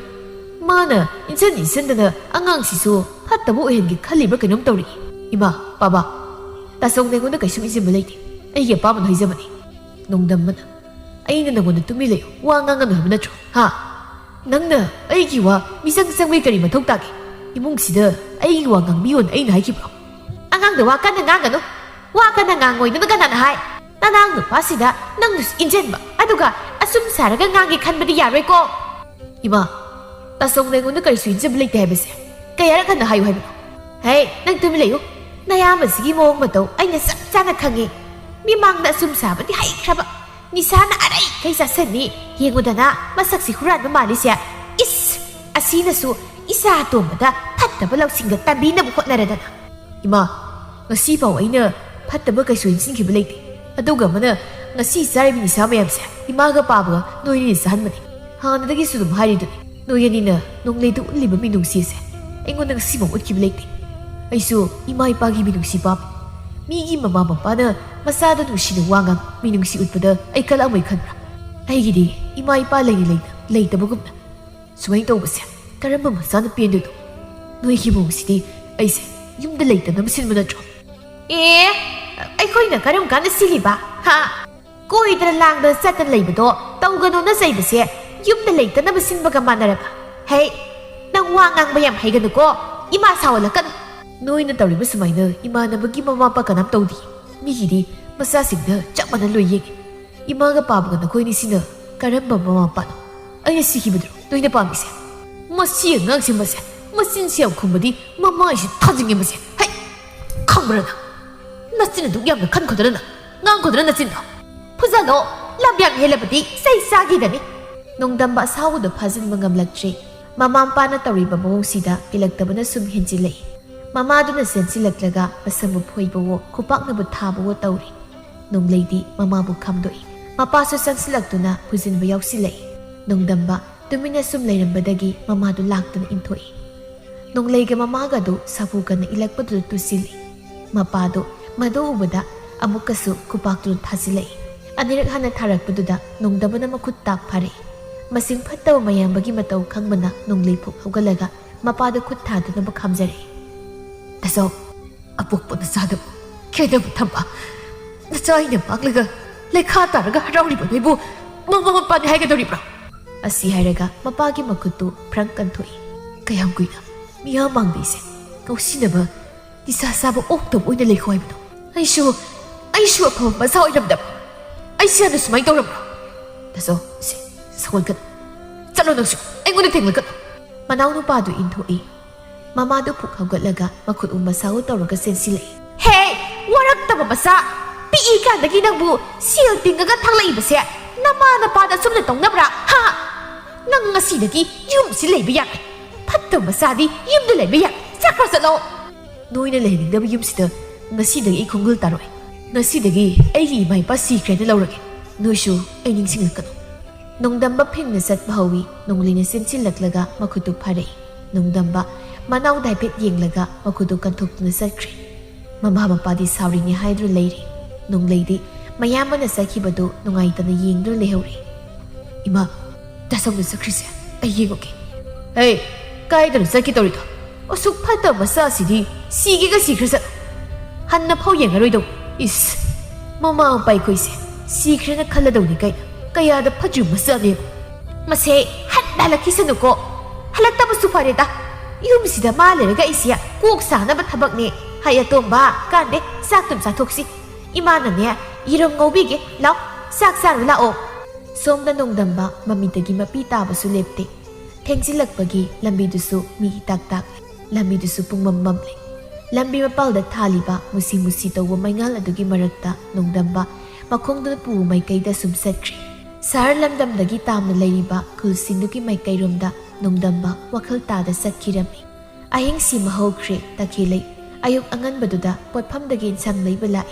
ꯃꯥꯅ ꯏꯟꯁꯤꯟꯗꯅ ꯑꯉꯥꯡꯁꯤꯁꯨ ꯐꯠꯇꯕ ꯑꯣꯏꯍꯟꯒꯦ ꯈꯜꯂꯤꯕ꯭ꯔꯥ ꯀꯩꯅꯣꯝ ꯇꯧꯔꯤ꯫ ꯏꯃꯥ ꯕꯥꯕꯥ ꯇꯥꯆꯧꯅ ꯑꯩꯉꯣꯟꯗ ꯀꯩꯁꯨꯝ ꯏꯟꯖꯤꯟꯕ ꯂꯩꯇꯦ, ꯑꯩꯒꯤ ꯑꯄꯥꯝꯕꯗ ꯍꯥꯏꯖꯕꯅꯤ꯫ ꯅꯣꯡꯗꯝꯕꯅ ꯑꯩꯅ ꯅꯪꯉꯣꯟꯗ ꯇꯨꯃꯤꯟ ꯂꯩꯌꯨ ꯋꯥ ꯉꯥꯡꯒꯅꯨ ꯍꯥꯏꯕ ꯅꯠꯇ꯭ꯔꯣ? ꯅꯪꯅ ꯑꯩꯒꯤ ꯋꯥ ꯃꯤꯆꯪ ꯆꯪꯕꯩ ꯀꯔꯤ ꯃꯊꯧ ꯇꯥꯒꯦ? ꯏꯃꯨꯡꯁꯤꯗ ꯑꯩꯒꯤ ꯋꯥ ꯉꯥꯡꯕꯤꯌꯣꯅ ꯑꯩꯅ ꯍꯥꯏꯈꯤꯕ꯭ꯔꯣ? ꯑꯉꯥꯡꯗ ꯋꯥ ꯀꯟꯅ ꯉꯥꯡꯒꯅꯨ, ꯋꯥ ꯀꯟꯅ ꯉꯥꯡꯉꯣꯏꯗꯅ ꯀꯅꯥꯅ ꯍꯥꯏ? Nanang nupasida nang nus injenba aduga asum saraga ngangi khanbadi yaroi ko. Ima, tasong nengon kari su injeb leite habese. Kayara kana hayu hayu. Hey, nang tumi leyo. Nayama sigi moong mato ay nasap sana khangi. Mimang na asum sabadi hay kraba. Ni sana aray kaysa sani yengoda na masak si huran mamali siya. Is asina su isa atomada pattaba lausingga tabi na bukot naradana. Ima, ngasi paw ayna pattaba kaysu insingiba leite. Aduga mana ngasi saribi ni sa mayamse. Imaga pabaga noyni sahan mani. Hanadagi su dum hariduni. Noyanina nongleitu uliba minungsiyase. Aingonda ngasi mong utkiba leite. Aisu ima ipagi minungsi pap. Migi mama mapana masada nusina wangang minungsi utpada ay kalamay kanra. Ay gidi ima ipa leita bagumna. Sumayin tawbasya karamba masana piyandudo. Noy himong sidi ayse yumda leita na masin mo na drum. Ay ko'y na karong ka na siliba, ha? Ko'y lang na sa tanlay ba do, tao gano'n na sa ibasya, yumda leita na masin baga manaraba. Hey, nang wangang bayam hay gano'n ko, ima sawala ka. Noy na tawri ba sumay na ima na bagi mamapa ka nam tawdi. Mihidi, masasig na tsak manaloyeg. Ima nga pabaga na ko'y ni sina, karamba mamapa no. Ay nasiki ba dro, noy na pamisya. Masiyang ngang si masya, masin siyang kumbadi, mama isi tajingin masya. Hay, kambara na. Nasina duk yamna kan kodra na, ngang kodra na sinna. Puzalo, labyang helabadi, say sagi dani. Nung damba asawa da pazin mangamlagtre, mamampa na tawriba mawong sida, ilagtaba na sumhinjilay. Mamado na sensilaglaga, masambu puwaybawo, kupak na butabawo tawri. Nung lady, mamabu kamdoi. Mapaso sang silagto na, puzin bayaw silay. Nung damba, dumina sumlayrambadagi, mamado lakto na intoi. Nung layga mamagado, sabugan na ilagpado na tusili. Mapado, mado ubada, amukasu kupakto na tasilay. Aniraghan na tarakpaduda, nung daba na makuttak pare. Masing pataw mayambagi mataw kang mana nung laypok hawgalaga, mapado kutado na makamzare. Taso, apok po na sada mo. Kaya na matamba. Nasay na maglaga. Lekha taraga harawli ba na ibo. Mamamapani hay ka daw ribra. Asi haraga, mapagi makuto, prang kantoy. Kaya ang kuya, miyamang dise. Kausin na ba, isasabang oktob o nalay ko ay mo. Ay siya pa masaw ay damdam. Ay siya na sumay daw ribra. Taso, sawal ka na. Salo na siya, ay ngunit tinggal ka na. Manaw no pado into eh. Mamado po kagwalaga, makut umasaw tawag sensilay. Hey! Warak taba basa! Pii ka na ginagbu! Silting agad hanglay ba siya? Nama na pada sumnatong nabra! Ha! Nang nga sinagi, yung silay biyak! Pataw masadi, yung dalay biyak! Sakra sa lo! Noy na lahinig na yung sida, nga sinagi ikunggul taroy. Nga sinagi, ay imay pa secret na lawragin. Noy siyo, ay ningsingal ka no. Nung damba ping nasat bahawi, nung linasin silaglaga, makuto paray. Nung damba, manaw daipit yenglaga makudukan tukto na sakri. Mamamapadi sawring ni Hydro Lady. Nung lady, mayaman na sakibado nung ayta na yengdro lehori. Ima, dasam na sakri siya. Ay yengoke. Hey, kahit na sakito rito. O sukpata masasidi, sige ka sikri sa... Han na pao yengaroy daw. Is, mamamapay ko isi. Sikri na kala daw ni kaya da paju masani. Masay, han lalaki sa nuko. Halata mo suparita. Yung sida malalaga isya, kuksa na batabag ni Hayatom ba, kande, saktum sa tuksi. Imana niya, irong ngobige, law, saksaro lao. Som na nung damba, mamidagi mapita ba sulepte. Tengsilag pagi, lambi duso, mihitak-tak, lambi duso pong mamamli. Lambi mapalda tali ba, musi-musi tawa may ngal adugi maragta, nung damba, makong doon po may kayda sumsetri. Sar lamdam dagi tam na layriba, kulsin dugi may kayrumda, nung damba, wakal tada sa kirami. Ayang si mahogre, takilay, ayok angan baduda, potpam dagin sang lay balay.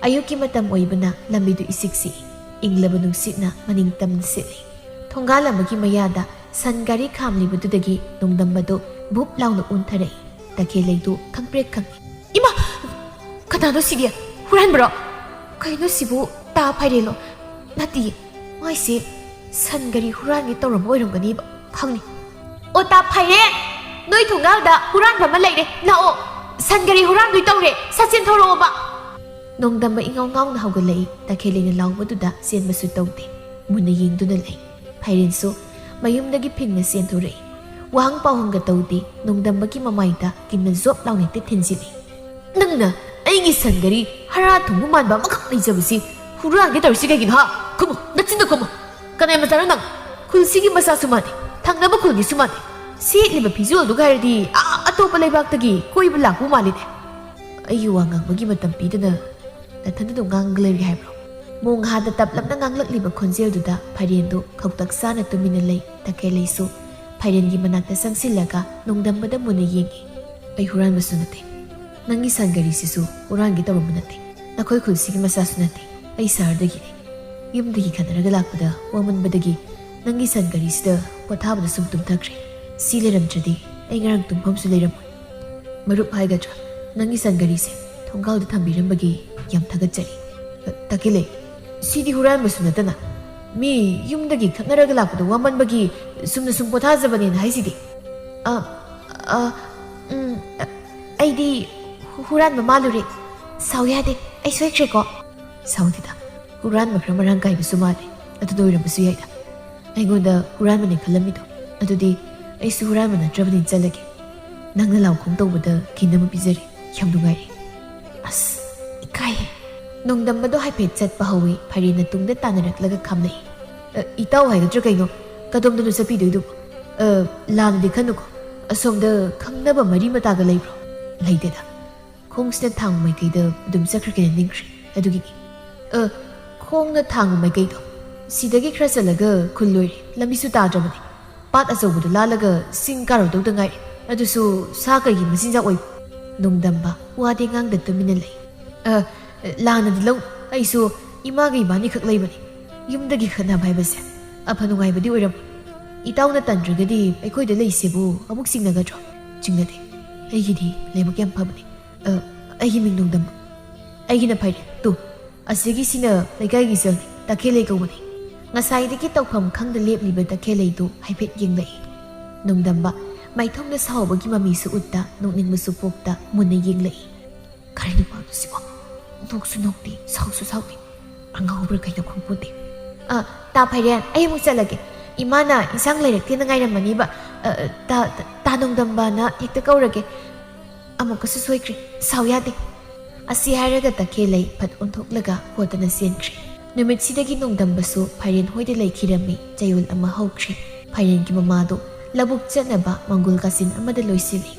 Ayok kimatam oy ba na, lamido isiksi, ingla ba nung na, maningtam na sili. Tunggala magimayada, san gari kamli badudagi, nung damba do, bup law na untaray. Takilay do, kang prek kang. Ima! Kanano siya? Huran bro! Kayo no sibu, tapay relo. Nati, may si, san gari huran ni tawram oy rong ganiba. Khang ni. O tapay rin! Noy tungal da, huran ba malay re, nao! San gari huran noy tawre, sa sin tawro ba? Nung damba ingaw-ngaw na hawgalay, takilay na law mo duda, siyan masu tawte. Muna ying dunalay. Pairin so, mayum nagiping na siyan turay. Wahang pawang gatawte, nung damba ki mamayda, kinazop law ni titin sili. Nang na, ay ngisan gari, haratong buman ba makaknay sabasi, 후루하게 덜시 개긴 하. 고모, 나 진짜 고모. 까나이 마사랑 낭. 쿨시기 마사 수마네. 당나바 쿨기 수마네. 시리바 비주얼도 가르디 아토빠 레박다기 코이블 라고 말리네. 아이유 왕강버기 마tam pidana nathanda nganglei haibro mong hada taplapna nganglakliba khonjelduda phairendu khoktak sana tumina lei takelei su phairen gi manakta sangsilaga nongdambada muna yengi ai huran basunate nangi sangari sisu huran gi tawmunate nakhoi khulsi gi masa sunate ai sardagi yumdagi khanaraga lakpada waman badagi nangi sangari sida pothabada sum tumthakre sileramtradi ai ngarang tumpham su leiram marup haigatra nangi sangari se thonggal da thambiram bagi yam thagachari takile sidi huran basunatana mi yumdagi khanaraga lakpada waman bagi sumna sum pothajabani haisidi aidi huran mamalure sawyade ai soikre ko saudida huran makra marang kai basumade atu doira basu yaida aigoda huran mane khalamido adudi ai su huran mana trabani chalage nangna law khong tawbada kinama pizari yam dungai as ikai nongdambado haipet chat pahawi pharina tungda tanaraklaga khamnai itaw haigadra kaino kadomda nu sapi doidu lan de khanuko asomda khangnaba mari mataga leibro leideda khongsna thang mai kaida dum sakra ke ningri adugi khongna thang mai kaido sidagi khra salaga khulloi lambisu ta dramani pat asobudu lalaga singkaro dawda ngai adusu sa kai gi masinja oi nongdamba wade ngang da tumina lei lana dilau aisu ima gi bani khak leibani yumdagi khana bai base aphanu ngai badi oiram itauna tandragadi aikoi da leisebu amuk singnaga tro jingnade aigidi leibuk yam phabani aigi ming nongdamba aigi na phai tu asigi sina laikai gi sel takhele kawani ngasai diki tawpham khangda lepliba takhele tu haipet yenglai nongdamba maithongna sawbagi mami su utta nokningma su pokta munna yenglai karina pa tu siwa noksu nokti sausu sauti angawbra kaina khongpote ta phairen ai mu chalage imana isang leirakte na ngaira mani ba ta nongdamba na hekta kaurage amuka su soikri sawyade asi haraga takhelei phat onthoklaga hotana senkri numit sidagi nongdamba su phairen hoide leikhirami chayul ama hokri phairen ki mama do labuk chanaba mangul kasin amada loisili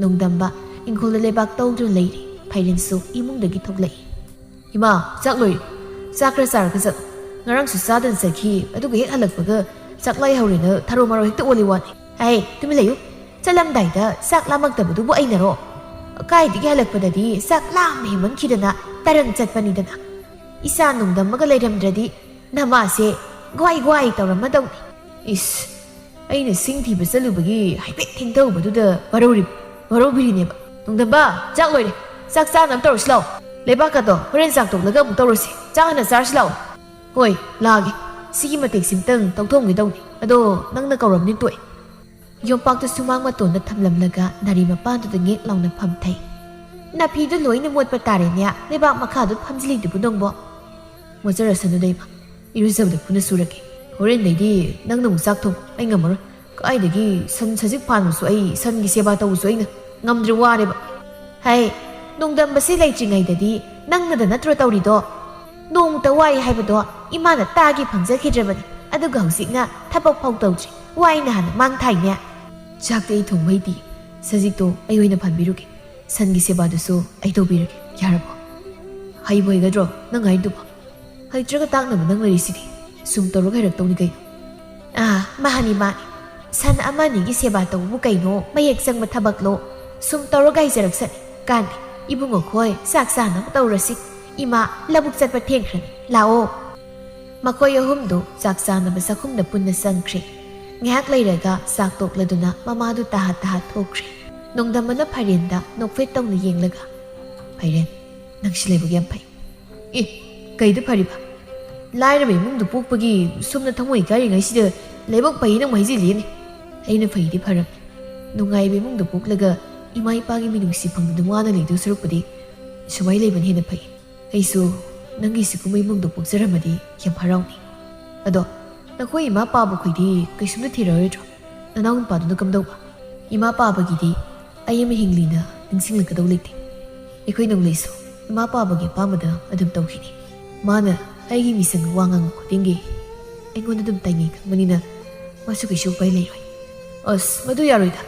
nongdamba ingkhol lebak tawdru leiri phairen su imungdagi thoklai ima chakloi sakra sar ka sak ngarang su sadan sakhi aduga hek halakpaga saklai haurina tharo maro hekta oli wani ai tumi leyu chalamdai da sak lamak tabudu bu ainaro kai digi halakpadadi sak lam heman khidana tarang chatpani dana isa nongdammaga leiramdradi nama se gwai gwai tawramadau is aina singthiba chalubagi haipet thengtawbaduda warobirine ba nongdamba chak loire sak chanam tawruslau lebaka to horen sak toklaga mu tawrasi changana sarsilau hoi lagi sigi matek simtang tawthomgi dawni ado nangna kawramni toi yompakta sumang matonda thamlamlaga nari mapandu da ngek launa phamthai napi du loina motpa tare nya lebak makha du phamjili du bunongbo mojara sanu deima iruzabda puna surake horen leidi nangna musak thom ai ngamar kai dagi san sajik phan su ai san gi seba taw su aina ngamdri ware ba hai nongdam basi leichingai dadi nangna da natro tawrido nong ta wai haibado imana tagi phangja khidrebani aduga hausikna thapak phau tawchi wai na han mang thai nya chakte thong mai di sajik to ai hoina phanbiruke san gi seba du su ai tawbiruke yarabo hai boi gadro nang ai du ba hai traga tak na nang lari sidi sum tawro gai rak tawni gai mahani ma san amani gi seba tawbu kaino mayek sangma thabak lo sum tawro gai jarak sani kan ibungo khoi sak sa na tawrasi ima labuk chatpa thengkhran lao makoy ahum do sak sa na basakhum na punna sangkhri ngak leiraga sak tokladuna mama du taha thokkhri nongdamana pharenda nokfet tawna yenglaga phairen nangsilebug yam phai kaidu phariba laira be mung du pokpagi sumna thangoi gari ngai sida lebok pai nang mai ji lini aina phai di pharam nungai be mung du poklaga imai pagi minungsi phangdu wana leidu surupadi sumai leiban hena phai aisu nangi sikumai mung du pokjaramadi yam harauni ado nakoi ima pa bu khoidi kaisumna thirayo nanaun pa du kamdau ima pa bagi di ayam hinglina ningsingla kadau lekti ekoi nong leisu ima pa bagi pamada adum tawkhini mana ꯑꯩꯒꯤ ꯃꯤꯁꯪ ꯋꯥ ꯉꯥꯡꯕ ꯈꯨꯗꯤꯡꯒꯤ ꯑꯩꯉꯣꯟꯗ ꯑꯗꯨꯝ ꯇꯥꯏꯅꯩ ꯈꯪꯕꯅꯤꯅ ꯃꯥꯁꯨ ꯀꯩꯁꯨ ꯎꯄꯥꯏ ꯂꯩꯔꯣꯏ. ꯑꯁ ꯃꯗꯨ ꯌꯥꯔꯣꯏꯗ.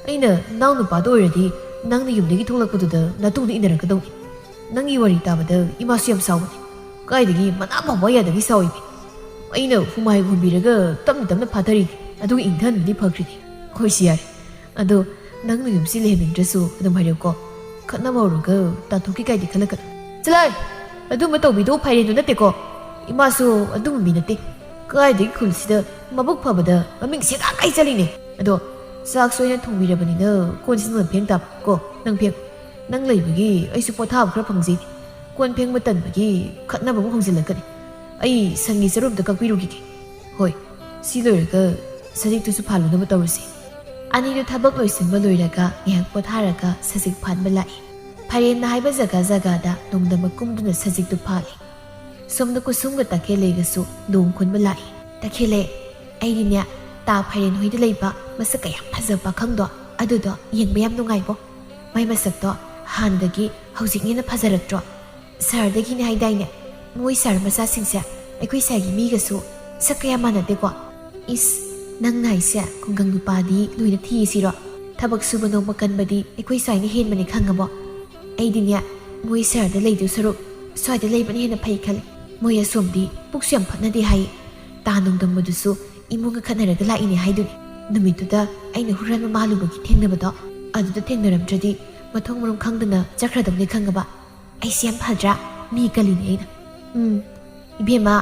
ꯑꯩꯅ ꯅꯥꯎ ꯅꯨꯄꯥꯗꯣ ꯑꯣꯏꯔꯗꯤ ꯅꯪꯅ ꯌꯨꯝꯗꯒꯤ ꯊꯣꯛꯂꯛꯄꯗꯨꯗ ꯅꯇꯨꯗ ꯏꯟꯅꯔꯛꯀꯗꯧꯅꯤ. ꯅꯪꯒꯤ ꯋꯥꯔꯤ ꯇꯥꯕꯗ ꯏꯃꯥꯁꯨ ꯌꯥꯝ ꯁꯥꯎꯕꯅꯤ. ꯀꯥꯏꯗꯒꯤ ꯃꯅꯥ ꯐꯥꯎꯕ ꯌꯥꯗꯒꯤ ꯁꯥꯎꯏꯅꯤ. ꯑꯩꯅ ꯍꯨꯃꯥꯏ ꯍꯨꯝꯕꯤꯔꯒ ꯇꯞꯅ ꯇꯞꯅ ꯐꯥꯊꯔꯤꯅꯤ. ꯑꯗꯨꯒ ꯏꯪꯊꯍꯟꯕꯗꯤ ꯐꯈ꯭ꯔꯤꯅꯤ. ꯍꯣꯏꯁꯤ ꯌꯥꯔꯦ. ꯑꯗꯣ ꯅꯪꯅ ꯌꯨꯝꯁꯤ ꯂꯩꯍꯟꯅꯤꯡꯗ꯭ꯔꯁꯨ ꯑꯗꯨꯝ ꯍꯥꯏꯔꯛꯎꯀꯣ. ꯈꯠꯅꯕ ꯍꯧꯔꯒ ꯇꯥꯟꯊꯣꯛꯀꯦ ꯀꯥꯏꯗꯤ ꯈꯜꯂꯛꯀꯅꯨ. ꯆꯠꯂꯣꯏ. ꯑꯗꯨꯝꯕ ꯇꯧꯕꯤꯗꯣ ꯐꯩꯔꯦꯟꯗꯨ ꯅꯠꯇꯦꯀꯣ. ꯏꯃꯥꯁꯨ ꯑꯗꯨꯝꯕ ꯃꯤ ꯅꯠꯇꯦ. ꯀꯥꯏꯗꯒꯤ ꯈꯨꯜꯁꯤꯗ ꯃꯕꯨꯛ ꯐꯕꯗ ꯃꯃꯤꯡ ꯁꯦꯒꯥ ꯀꯩ ꯆꯠꯂꯤꯅꯦ. ꯑꯗꯣ ꯆꯥꯛꯁꯨ ꯑꯩꯅ ꯊꯣꯡꯕꯤꯔꯕꯅꯤꯅ ꯀꯣꯟꯁꯤꯅ ꯐꯦꯡ ꯇꯥꯕ ꯀꯣ. ꯅꯪ ꯐꯦꯡ. ꯅꯪ ꯂꯩꯕꯒꯤ ꯑꯩꯁꯨ ꯄꯣꯊꯥꯕ ꯈꯔ ꯐꯪꯖꯩꯅꯤ. ꯀꯣꯟ ꯐꯦꯡꯕ ꯇꯟꯕꯒꯤ ꯈꯠꯅꯕ ꯑꯃꯨꯛ ꯍꯧꯖꯤꯜꯂꯛꯀꯅꯤ. ꯑꯩ ꯁꯟꯒꯤ ꯆꯔꯨꯝꯇ ꯀꯛꯄꯤꯔꯨꯈꯤꯒꯦ. ꯍꯣꯏ. ꯁꯤ ꯂꯣꯏꯔꯒ ꯁꯖꯤꯛꯇꯨꯁꯨ ꯐꯥꯜꯂꯨꯅꯕ ꯇꯧꯔꯁꯤ. ꯑꯅꯤꯗꯨ ꯊꯕꯛ ꯂꯣꯏꯁꯤꯟꯕ ꯂꯣꯏꯔꯒ ꯉꯥꯏꯍꯥꯛ ꯄꯣꯊꯥꯔꯒ ꯁꯖꯤꯛ ꯐꯥꯟꯕ ꯂꯥꯛꯏ. ꯐꯥꯏꯔꯦꯟꯅ ꯍꯥꯏꯕ ꯖꯒꯥ ꯖꯒꯥꯗ ꯅꯣꯡꯗꯝꯕ ꯀꯨꯝꯗꯨꯅ ꯁꯖꯤꯛꯇꯨ ꯐꯥꯜꯂꯤ. ꯁꯣꯝꯗ ꯀꯨꯁꯨꯝꯒ ꯇꯈꯦꯜꯂꯩꯒꯁꯨ ꯂꯣꯡ ꯈꯨꯟꯕ ꯂꯥꯛꯏ. ꯇꯈꯦꯜꯂꯩ, ꯑꯩꯗꯤꯅꯦ ꯇꯥ ꯐꯥꯏꯔꯦꯟ ꯍꯣꯏꯗ ꯂꯩꯕ ꯃꯁꯛ ꯀꯌꯥꯝ ꯐꯖꯕ ꯄꯥꯈꯪꯗꯣ ꯑꯗꯨꯗꯣ ꯌꯦꯡꯕ ꯌꯥꯝ ꯅꯨꯡꯉꯥꯏꯕꯣ. ꯃꯥꯏ ꯃꯁꯛꯇꯣ ꯍꯥꯟꯅꯗꯒꯤ ꯍꯧꯖꯤꯛ ꯍꯦꯟꯅ ꯐꯖꯔꯛꯇ꯭ꯔꯣ? ꯁꯍꯔꯗꯒꯤꯅꯦ ꯍꯥꯏꯗꯥꯏꯅꯦ. ꯃꯣꯏ ꯁꯍꯔ ꯃꯆꯥꯁꯤꯡꯁꯦ ꯑꯩꯈꯣꯏ ꯁꯥꯏꯒꯤ ꯃꯤꯒꯁꯨ ꯁꯛ ꯀꯌꯥ ꯃꯥꯟꯅꯗꯦꯀꯣ. ꯏꯁ, ꯅꯪꯅ ꯍꯥꯏꯁꯦ ꯈꯨꯡꯒꯪ ꯅꯨꯄꯥꯗꯤ ꯂꯣꯏꯅ ꯊꯤꯁꯤꯔꯣ? ꯊꯕꯛ ꯁꯨꯕ ꯅꯣꯝꯕ ꯀꯟꯕꯗꯤ ꯑꯩꯈꯣꯏ ꯁ꯭ꯋꯥꯏꯅ ꯍꯦꯟꯕꯅꯤ ꯈꯪꯉꯕꯣ? ꯑꯩꯗꯤꯅꯦ ꯃꯣꯏ ꯁꯍꯔꯗ ꯂꯩꯗꯣꯏ ꯁꯔꯨꯛ ꯁ꯭ꯋꯥꯏꯗ ꯂꯩꯕꯅ ꯍꯦꯟꯅ ꯐꯩ ꯈꯜꯂꯤ. ꯃꯣꯏ ꯑꯁꯣꯝꯗꯤ ꯄꯨꯛꯁꯨ ꯌꯥꯝ ꯐꯠꯅꯗꯦ ꯍꯥꯏꯌꯦ. ꯇꯥ ꯅꯣꯡꯗꯝꯕꯗꯨꯁꯨ ꯏꯃꯨꯡꯒ ꯈꯠꯅꯔꯒ ꯂꯥꯛꯏꯅꯦ ꯍꯥꯏꯗꯨꯅꯤ. ꯅꯨꯃꯤꯠꯇꯨꯗ ꯑꯩꯅ ꯍꯨꯔꯥꯟꯕ ꯃꯥꯜꯂꯨꯕꯒꯤ ꯊꯦꯡꯅꯕꯗꯣ ꯑꯗꯨꯗ ꯊꯦꯡꯅꯔꯝꯗ꯭ꯔꯗꯤ ꯃꯊꯣꯡ ꯃꯔꯝ ꯈꯪꯗꯅ ꯆꯠꯈ꯭ꯔꯗꯧꯅꯤ ꯈꯪꯉꯕ. ꯑꯩꯁꯦ ꯌꯥꯝ ꯐꯗ꯭ꯔꯥ? ꯃꯤ ꯀꯜꯂꯤꯅꯦ ꯑꯩꯅ. ꯏꯕꯦꯝꯃ,